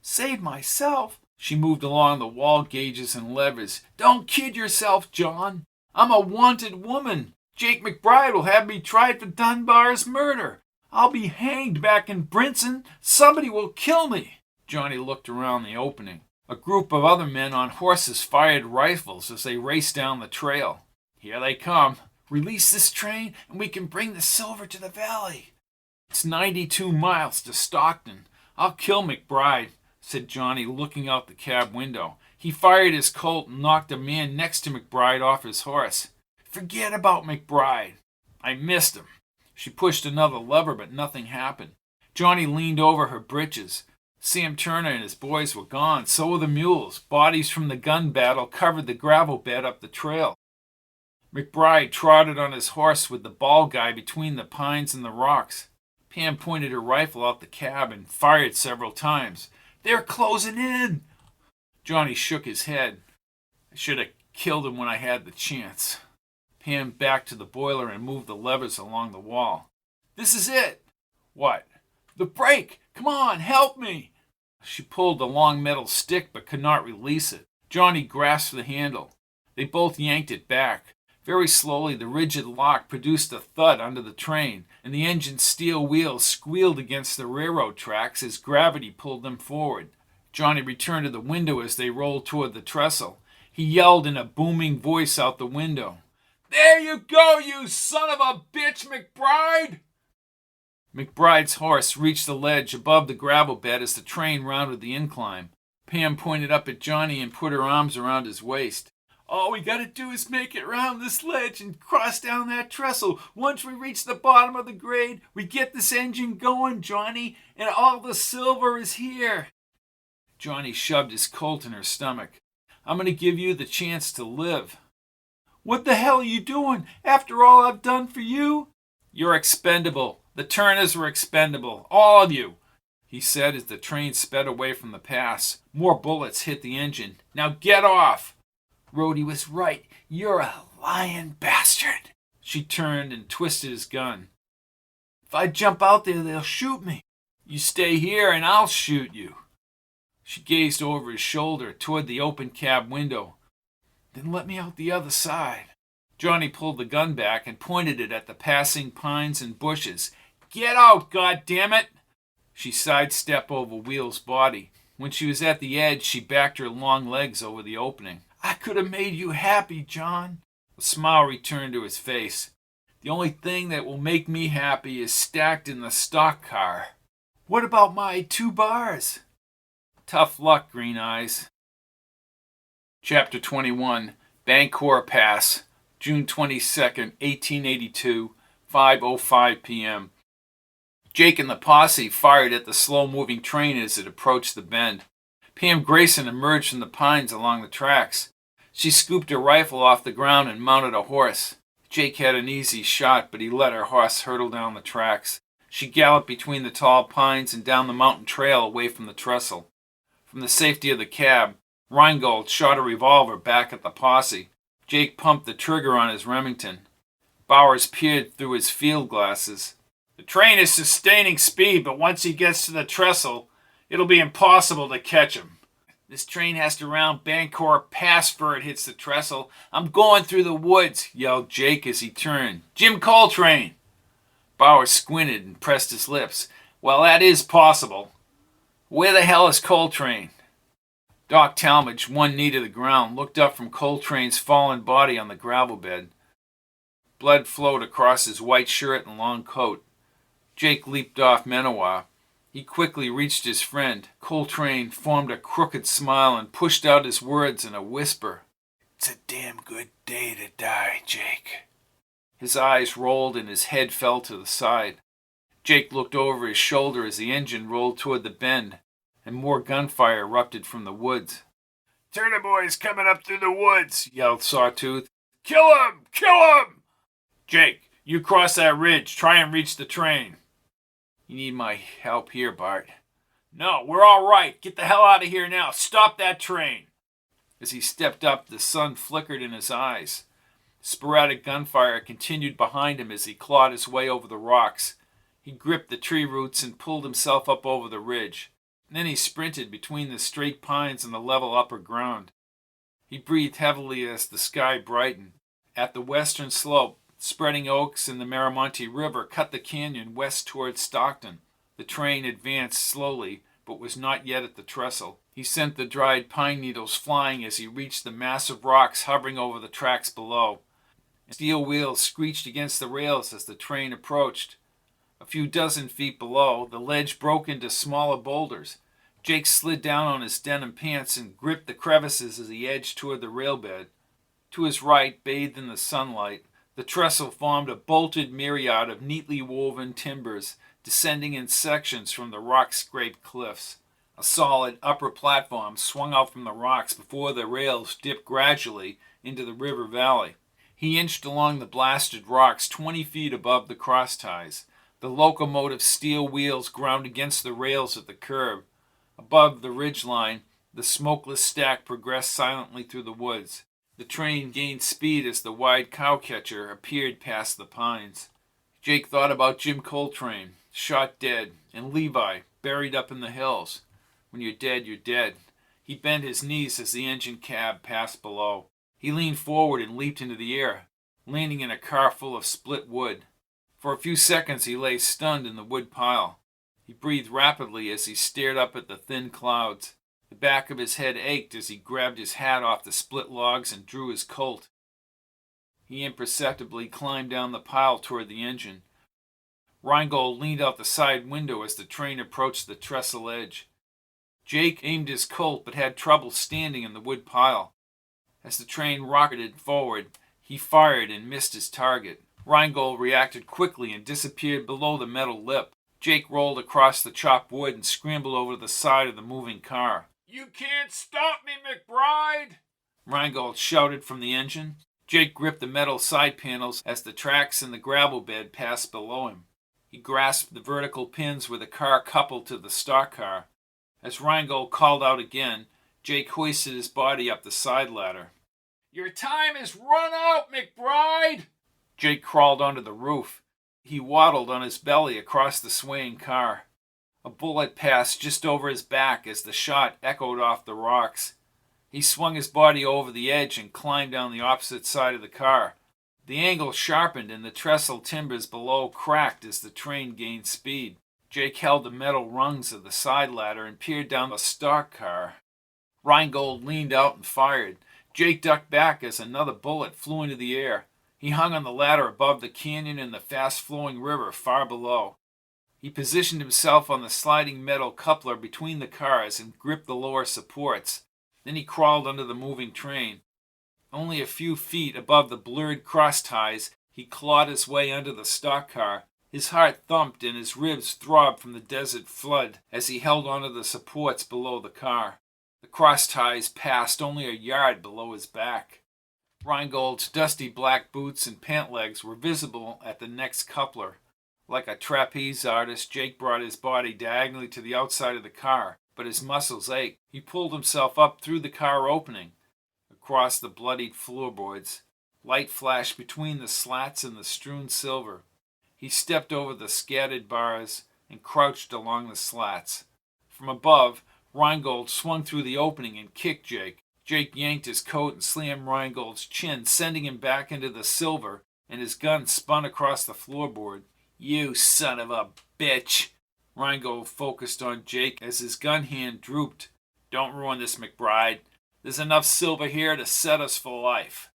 "Save myself?" She moved along the wall gauges and levers. "Don't kid yourself, John. I'm a wanted woman. Jake McBride will have me tried for Dunbar's murder. I'll be hanged back in Brinson. Somebody will kill me." Johnny looked around the opening. A group of other men on horses fired rifles as they raced down the trail. "Here they come. Release this train and we can bring the silver to the valley." "It's 92 miles to Stockton. I'll kill McBride," said Johnny, looking out the cab window. He fired his Colt and knocked a man next to McBride off his horse. "Forget about McBride." "I missed him." She pushed another lever, but nothing happened. Johnny leaned over her britches. Sam Turner and his boys were gone. So were the mules. Bodies from the gun battle covered the gravel bed up the trail. McBride trotted on his horse with the ball guy between the pines and the rocks. Pam pointed her rifle out the cab and fired several times. "They're closing in." Johnny shook his head. "I should have killed him when I had the chance." Pam backed to the boiler and moved the levers along the wall. "This is it." "What?" "The brake. Come on, help me." She pulled the long metal stick but could not release it. Johnny grasped the handle. They both yanked it back. Very slowly, the rigid lock produced a thud under the train, and the engine's steel wheels squealed against the railroad tracks as gravity pulled them forward. Johnny returned to the window as they rolled toward the trestle. He yelled in a booming voice out the window. "There you go, you son of a bitch, McBride!" McBride's horse reached the ledge above the gravel bed as the train rounded the incline. Pam pointed up at Johnny and put her arms around his waist. "All we gotta do is make it round this ledge and cross down that trestle. Once we reach the bottom of the grade, we get this engine going, Johnny, and all the silver is here." Johnny shoved his Colt in her stomach. "I'm going to give you the chance to live." "What the hell are you doing? After all I've done for you?" "You're expendable. The Turners were expendable. All of you," he said as the train sped away from the pass. More bullets hit the engine. "Now get off." "Rhodey was right. You're a lying bastard." She turned and twisted his gun. "If I jump out there, they'll shoot me." "You stay here and I'll shoot you." She gazed over his shoulder toward the open cab window. "Then let me out the other side." Johnny pulled the gun back and pointed it at the passing pines and bushes. "Get out, goddammit!" She sidestepped over Wheel's body. When she was at the edge, she backed her long legs over the opening. "I could have made you happy, John." A smile returned to his face. "The only thing that will make me happy is stacked in the stock car." "What about my 2 bars?" "Tough luck, Green Eyes." Chapter 21, Bancour Pass, June 22nd, 1882, 5:05 p.m. Jake and the posse fired at the slow-moving train as it approached the bend. Pam Grayson emerged from the pines along the tracks. She scooped her rifle off the ground and mounted a horse. Jake had an easy shot, but he let her horse hurtle down the tracks. She galloped between the tall pines and down the mountain trail away from the trestle. From the safety of the cab, Rheingold shot a revolver back at the posse. Jake pumped the trigger on his Remington. Bowers peered through his field glasses. "The train is sustaining speed, but once he gets to the trestle, it'll be impossible to catch him. This train has to round Bancour Pass before it hits the trestle. I'm going through the woods," yelled Jake as he turned. "Jim Coltrane!" Bowers squinted and pressed his lips. "Well, that is possible. Where the hell is Coltrane?" Doc Talmadge, one knee to the ground, looked up from Coltrane's fallen body on the gravel bed. Blood flowed across his white shirt and long coat. Jake leaped off Menawa. He quickly reached his friend. Coltrane formed a crooked smile and pushed out his words in a whisper. "It's a damn good day to die, Jake." His eyes rolled and his head fell to the side. Jake looked over his shoulder as the engine rolled toward the bend, and more gunfire erupted from the woods. "Turner boy's coming up through the woods," yelled Sawtooth. "Kill him! Kill him!" Jake, you cross that ridge. Try and reach the train. You need my help here, Bart. No, we're all right. Get the hell out of here now. Stop that train. As he stepped up, the sun flickered in his eyes. Sporadic gunfire continued behind him as he clawed his way over the rocks. He gripped the tree roots and pulled himself up over the ridge. And then he sprinted between the straight pines and the level upper ground. He breathed heavily as the sky brightened. At the western slope, spreading oaks and the Miramonte River cut the canyon west towards Stockton. The train advanced slowly, but was not yet at the trestle. He sent the dried pine needles flying as he reached the massive rocks hovering over the tracks below. Steel wheels screeched against the rails as the train approached. A few dozen feet below, the ledge broke into smaller boulders. Jake slid down on his denim pants and gripped the crevices as he edged toward the railbed. To his right, bathed in the sunlight, the trestle formed a bolted myriad of neatly woven timbers descending in sections from the rock-scraped cliffs. A solid upper platform swung out from the rocks before the rails dipped gradually into the river valley. He inched along the blasted rocks 20 feet above the crossties. The locomotive's steel wheels ground against the rails at the curb. Above the ridgeline, the smokeless stack progressed silently through the woods. The train gained speed as the wide cowcatcher appeared past the pines. Jake thought about Jim Coltrane, shot dead, and Levi, buried up in the hills. When you're dead, you're dead. He bent his knees as the engine cab passed below. He leaned forward and leaped into the air, landing in a car full of split wood. For a few seconds he lay stunned in the wood pile. He breathed rapidly as he stared up at the thin clouds. The back of his head ached as he grabbed his hat off the split logs and drew his Colt. He imperceptibly climbed down the pile toward the engine. Rheingold leaned out the side window as the train approached the trestle edge. Jake aimed his Colt but had trouble standing in the wood pile. As the train rocketed forward, he fired and missed his target. Rheingold reacted quickly and disappeared below the metal lip. Jake rolled across the chopped wood and scrambled over the side of the moving car. "You can't stop me, McBride!" Rheingold shouted from the engine. Jake gripped the metal side panels as the tracks in the gravel bed passed below him. He grasped the vertical pins where the car coupled to the stock car. As Rheingold called out again, Jake hoisted his body up the side ladder. "Your time is run out, McBride!" Jake crawled onto the roof. He waddled on his belly across the swaying car. A bullet passed just over his back as the shot echoed off the rocks. He swung his body over the edge and climbed down the opposite side of the car. The angle sharpened and the trestle timbers below cracked as the train gained speed. Jake held the metal rungs of the side ladder and peered down the stock car. Rheingold leaned out and fired. Jake ducked back as another bullet flew into the air. He hung on the ladder above the canyon and the fast-flowing river far below. He positioned himself on the sliding metal coupler between the cars and gripped the lower supports. Then he crawled under the moving train. Only a few feet above the blurred crossties, he clawed his way under the stock car. His heart thumped and his ribs throbbed from the desert flood as he held onto the supports below the car. The crossties passed only a yard below his back. Rheingold's dusty black boots and pant legs were visible at the next coupler. Like a trapeze artist, Jake brought his body diagonally to the outside of the car, but his muscles ached. He pulled himself up through the car opening, across the bloodied floorboards. Light flashed between the slats and the strewn silver. He stepped over the scattered bars and crouched along the slats. From above, Rheingold swung through the opening and kicked Jake. Jake yanked his coat and slammed Rheingold's chin, sending him back into the silver, and his gun spun across the floorboard. "You son of a bitch!" Rheingold focused on Jake as his gun hand drooped. "Don't ruin this, McBride. There's enough silver here to set us for life.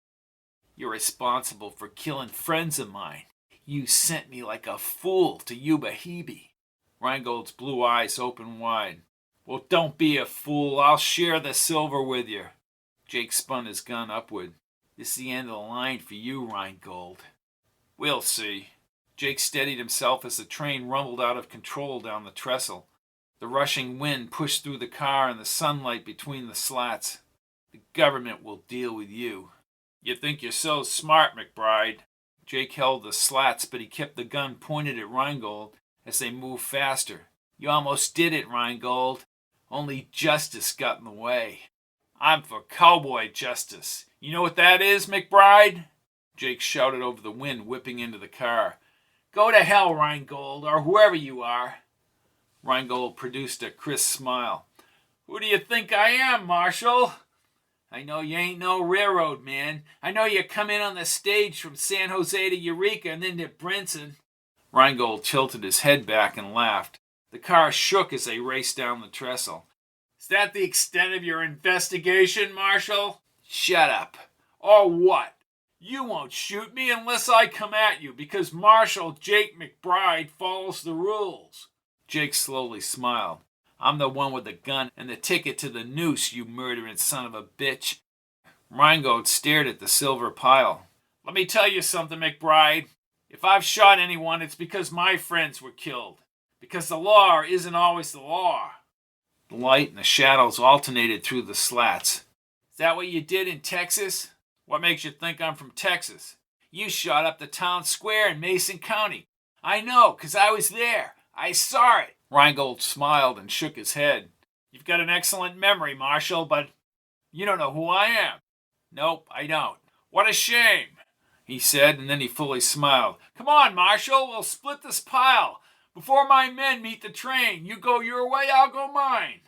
You're responsible for killing friends of mine. You sent me like a fool to Yuba Hebe." Rheingold's blue eyes opened wide. "Well, don't be a fool. I'll share the silver with you." Jake spun his gun upward. "This is the end of the line for you, Rheingold." "We'll see." Jake steadied himself as the train rumbled out of control down the trestle. The rushing wind pushed through the car and the sunlight between the slats. "The government will deal with you." "You think you're so smart, McBride." Jake held the slats, but he kept the gun pointed at Rheingold as they moved faster. You almost did it, Rheingold. Only justice got in the way. I'm for cowboy justice. You know what that is, McBride? Jake shouted over the wind, whipping into the car. Go to hell, Rheingold, or whoever you are. Rheingold produced a crisp smile. Who do you think I am, Marshal? I know you ain't no railroad man. I know you come in on the stage from San Jose to Eureka and then to Brinson. Rheingold tilted his head back and laughed. The car shook as they raced down the trestle. Is that the extent of your investigation, Marshal? Shut up. Or what? You won't shoot me unless I come at you, because Marshal Jake McBride follows the rules. Jake slowly smiled. I'm the one with the gun and the ticket to the noose, you murdering son of a bitch. Rheingold stared at the silver pile. Let me tell you something, McBride. If I've shot anyone, it's because my friends were killed. Because the law isn't always the law. The light and the shadows alternated through the slats. Is that what you did in Texas? What makes you think I'm from Texas? You shot up the town square in Mason County. I know, 'cause I was there. I saw it. Rheingold smiled and shook his head. You've got an excellent memory, Marshal, but you don't know who I am. Nope, I don't. What a shame, he said, and then he fully smiled. Come on, Marshal, we'll split this pile. Before my men meet the train, you go your way, I'll go mine.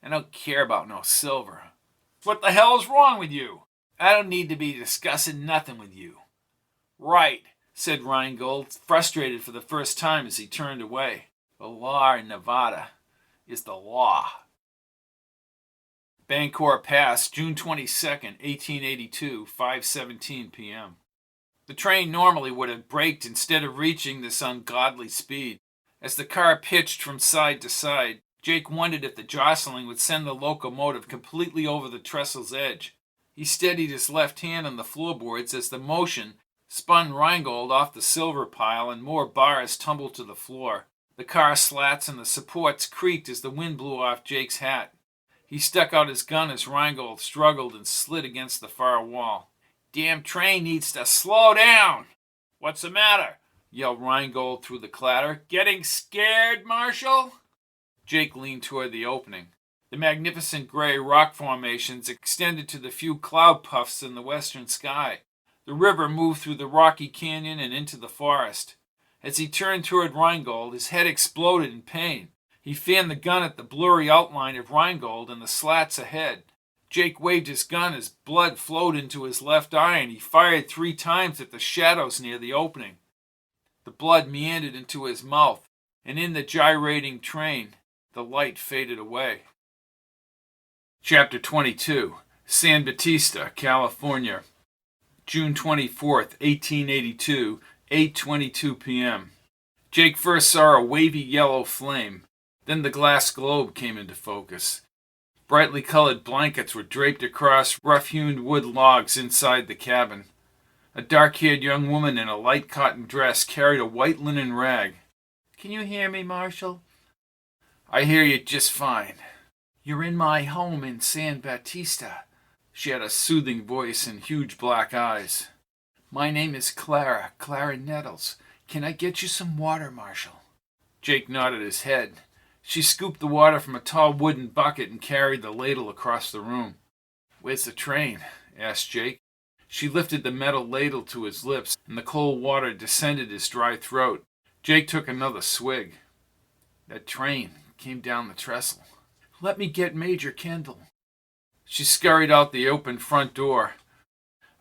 I don't care about no silver. What the hell's wrong with you? I don't need to be discussing nothing with you. Right, said Rheingold, frustrated for the first time as he turned away. The law in Nevada is the law. Bangor Pass, June 22nd, 1882, 5:17 p.m. The train normally would have braked instead of reaching this ungodly speed. As the car pitched from side to side, Jake wondered if the jostling would send the locomotive completely over the trestle's edge. He steadied his left hand on the floorboards as the motion spun Rheingold off the silver pile and more bars tumbled to the floor. The car slats and the supports creaked as the wind blew off Jake's hat. He stuck out his gun as Rheingold struggled and slid against the far wall. Damn train needs to slow down. What's the matter? Yelled Rheingold through the clatter. Getting scared, Marshal? Jake leaned toward the opening. The magnificent gray rock formations extended to the few cloud puffs in the western sky. The river moved through the rocky canyon and into the forest. As he turned toward Rheingold, his head exploded in pain. He fanned the gun at the blurry outline of Rheingold and the slats ahead. Jake waved his gun as blood flowed into his left eye, and he fired 3 times at the shadows near the opening. The blood meandered into his mouth, and in the gyrating train, the light faded away. Chapter 22, San Bautista, California, June 24th, 1882, 8:22 p.m. Jake first saw a wavy yellow flame. Then the glass globe came into focus. Brightly colored blankets were draped across rough-hewn wood logs inside the cabin. A dark-haired young woman in a light cotton dress carried a white linen rag. Can you hear me, Marshal? I hear you just fine. You're in my home in San Bautista. She had a soothing voice and huge black eyes. My name is Clara Nettles. Can I get you some water, Marshal? Jake nodded his head. She scooped the water from a tall wooden bucket and carried the ladle across the room. Where's the train? Asked Jake. She lifted the metal ladle to his lips, and the cold water descended his dry throat. Jake took another swig. That train came down the trestle. Let me get Major Kendall. She scurried out the open front door.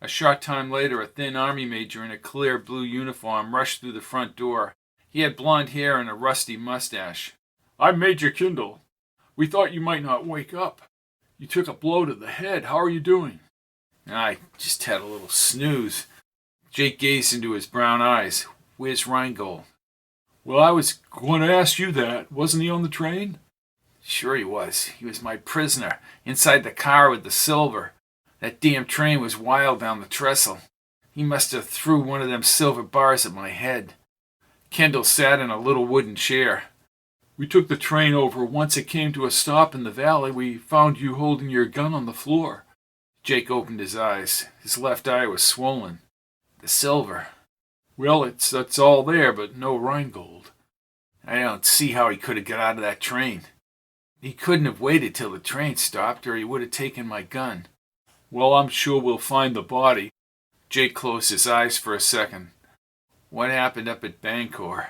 A short time later, a thin army major in a clear blue uniform rushed through the front door. He had blond hair and a rusty mustache. I'm Major Kendall. We thought you might not wake up. You took a blow to the head. How are you doing? I just had a little snooze. Jake gazed into his brown eyes. Where's Rheingold? Well, I was going to ask you that. Wasn't he on the train? Sure he was. He was my prisoner, inside the car with the silver. That damn train was wild down the trestle. He must have threw one of them silver bars at my head. Kendall sat in a little wooden chair. We took the train over. Once it came to a stop in the valley, we found you holding your gun on the floor. Jake opened his eyes. His left eye was swollen. The silver. Well, it's all there, but no Rheingold. I don't see how he could have got out of that train. He couldn't have waited till the train stopped, or he would have taken my gun. Well, I'm sure we'll find the body. Jake closed his eyes for a second. What happened up at Bangor?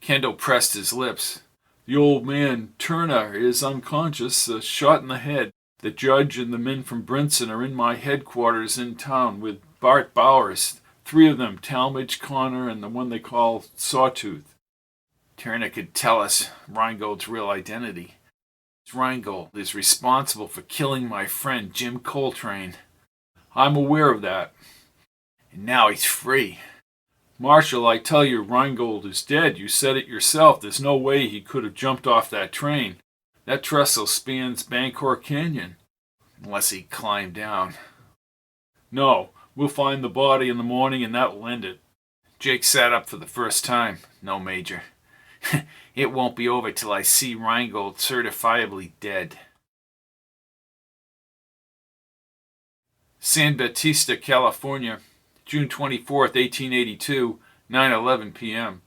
Kendall pressed his lips. The old man, Turner, is unconscious, shot in the head. The judge and the men from Brinson are in my headquarters in town with Bart Bowers. 3 of them, Talmadge, Connor, and the one they call Sawtooth. Turner could tell us Rheingold's real identity. Rheingold is responsible for killing my friend Jim Coltrane. I'm aware of that. And now he's free. Marshal, I tell you, Rheingold is dead. You said it yourself. There's no way he could have jumped off that train. That trestle spans Bangor Canyon. Unless he climbed down. No, we'll find the body in the morning and that will end it. Jake sat up for the first time. No, Major. It won't be over till I see Rheingold certifiably dead. San Bautista, California, June 24th, 1882, 9:11 p.m.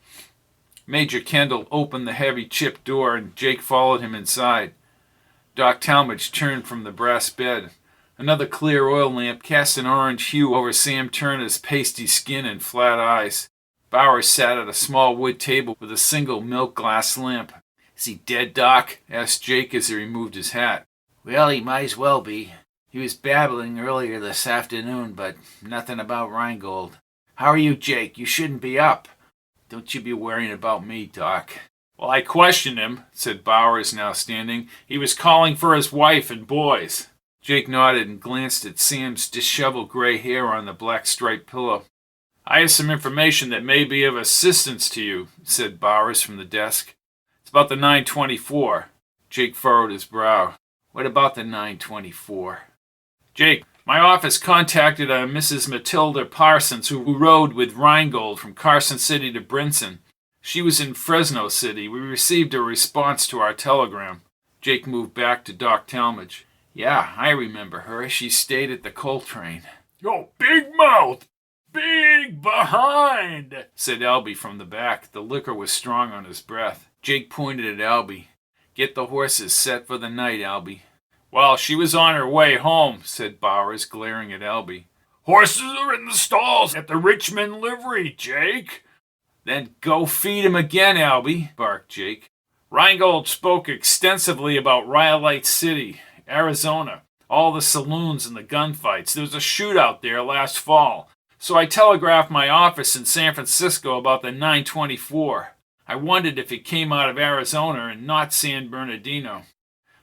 Major Kendall opened the heavy chipped door and Jake followed him inside. Doc Talmadge turned from the brass bed. Another clear oil lamp cast an orange hue over Sam Turner's pasty skin and flat eyes. Bowers sat at a small wood table with a single milk glass lamp. Is he dead, Doc? Asked Jake as he removed his hat. Well, he might as well be. He was babbling earlier this afternoon, but nothing about Rheingold. How are you, Jake? You shouldn't be up. Don't you be worrying about me, Doc. Well, I questioned him, said Bowers, now standing. He was calling for his wife and boys. Jake nodded and glanced at Sam's disheveled gray hair on the black striped pillow. I have some information that may be of assistance to you, said Bowers from the desk. It's about the 924. Jake furrowed his brow. What about the 924? Jake, my office contacted a Mrs. Matilda Parsons who rode with Rheingold from Carson City to Brinson. She was in Fresno City. We received a response to our telegram. Jake moved back to Doc Talmadge. Yeah, I remember her. She stayed at the Coltrane. Yo, big mouth! Big behind, said Albie from the back. The liquor was strong on his breath. Jake pointed at Albie. Get the horses set for the night, Albie. Well, she was on her way home, said Bowers, glaring at Albie. Horses are in the stalls at the Richmond livery, Jake. Then go feed him again, Albie, barked Jake. Rheingold spoke extensively about Rhyolite City, Arizona, all the saloons and the gunfights. There was a shootout there last fall. So I telegraphed my office in San Francisco about the 924. I wondered if it came out of Arizona and not San Bernardino.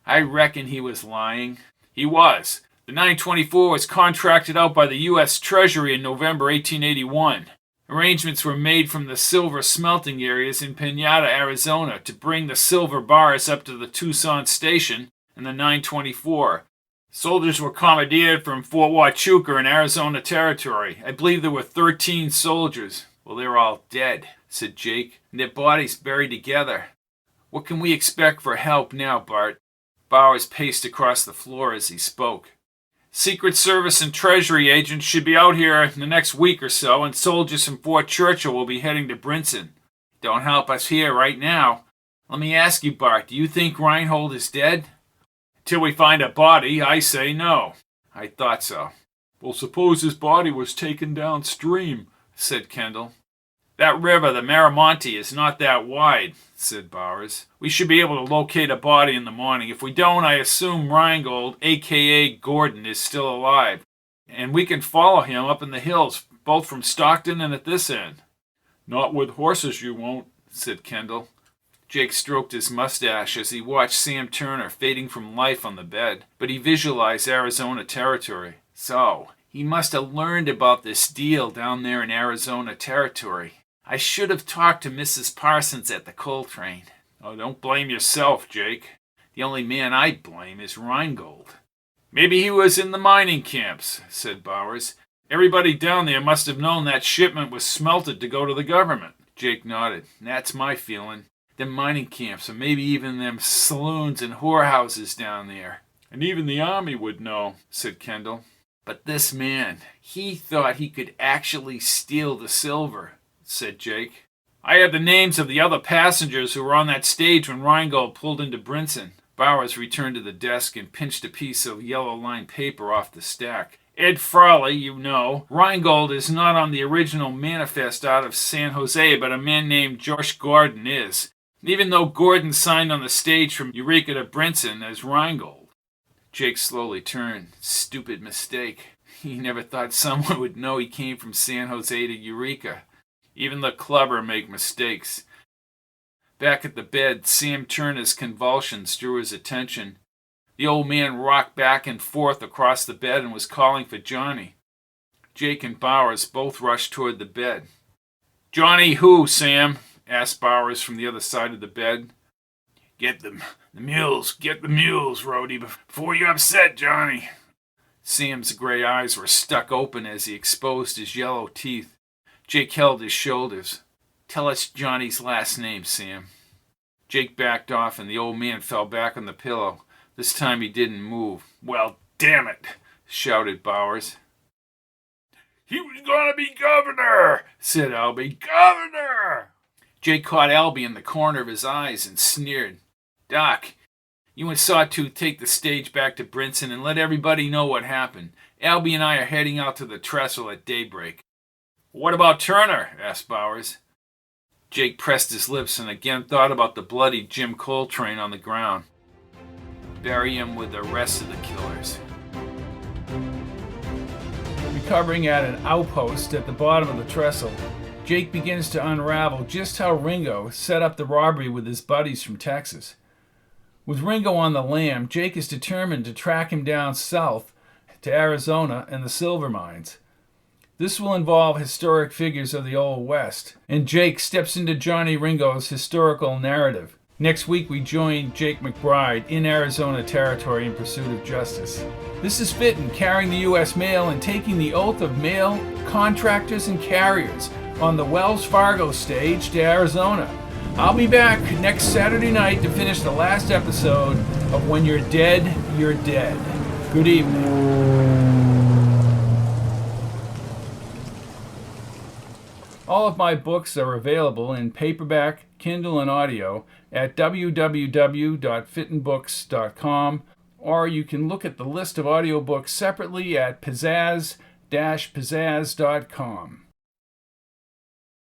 I reckon he was lying. He was. The 924 was contracted out by the U.S. Treasury in November 1881. Arrangements were made from the silver smelting areas in Pinata, Arizona, to bring the silver bars up to the Tucson station and the 924. Soldiers were commandeered from Fort Huachuca in Arizona Territory. I believe there were 13 soldiers. Well, they're all dead, said Jake, and their bodies buried together. What can we expect for help now, Bart? Bowers paced across the floor as he spoke. Secret Service and Treasury agents should be out here in the next week or so, and soldiers from Fort Churchill will be heading to Brinson. Don't help us here right now. Let me ask you, Bart, do you think Rheingold is dead? Till we find a body, I say no. I thought so. Well, suppose his body was taken downstream, said Kendall. That river, the Miramonte, is not that wide, said Bowers. We should be able to locate a body in the morning. If we don't, I assume Rheingold, a.k.a. Gordon, is still alive. And we can follow him up in the hills, both from Stockton and at this end. Not with horses you won't, said Kendall. Jake stroked his mustache as he watched Sam Turner fading from life on the bed, but he visualized Arizona Territory. So, he must have learned about this deal down there in Arizona Territory. I should have talked to Mrs. Parsons at the Coltrane. Oh, don't blame yourself, Jake. The only man I blame is Rheingold. Maybe he was in the mining camps, said Bowers. Everybody down there must have known that shipment was smelted to go to the government. Jake nodded. That's my feeling. Them mining camps, or maybe even them saloons and whorehouses down there. And even the army would know, said Kendall. But this man, he thought he could actually steal the silver. said Jake. I have the names of the other passengers who were on that stage when Rheingold pulled into Brinson. Bowers returned to the desk and pinched a piece of yellow-lined paper off the stack. Ed Frawley, you know. Rheingold is not on the original manifest out of San Jose, but a man named Josh Gordon is. Even though Gordon signed on the stage from Eureka to Brinson as Rheingold. Jake slowly turned. Stupid mistake. He never thought someone would know he came from San Jose to Eureka. Even the clever make mistakes. Back at the bed, Sam Turner's convulsions drew his attention. The old man rocked back and forth across the bed and was calling for Johnny. Jake and Bowers both rushed toward the bed. Johnny who, Sam? Asked Bowers from the other side of the bed. Get the mules, Rhodey, before you upset Johnny. Sam's gray eyes were stuck open as he exposed his yellow teeth. Jake held his shoulders. Tell us Johnny's last name, Sam. Jake backed off and the old man fell back on the pillow. This time he didn't move. Well, damn it, shouted Bowers. He was gonna be governor, said Albie. Governor! Jake caught Albie in the corner of his eyes and sneered. Doc, you and Sawtooth take the stage back to Brinson and let everybody know what happened. Albie and I are heading out to the trestle at daybreak. What about Turner? Asked Bowers. Jake pressed his lips and again thought about the bloody Jim Coltrane on the ground. Bury him with the rest of the killers. Recovering at an outpost at the bottom of the trestle, Jake begins to unravel just how Ringo set up the robbery with his buddies from Texas. With Ringo on the lam, Jake is determined to track him down south to Arizona and the silver mines. This will involve historic figures of the Old West, and Jake steps into Johnny Ringo's historical narrative. Next week we join Jake McBride in Arizona territory in pursuit of justice. This is Fitton carrying the U.S. mail and taking the oath of mail contractors and carriers on the Wells Fargo stage to Arizona. I'll be back next Saturday night to finish the last episode of When You're Dead, You're Dead. Good evening. All of my books are available in paperback, Kindle, and audio at www.fittonbooks.com, or you can look at the list of audiobooks separately at pizzazz-pizzazz.com.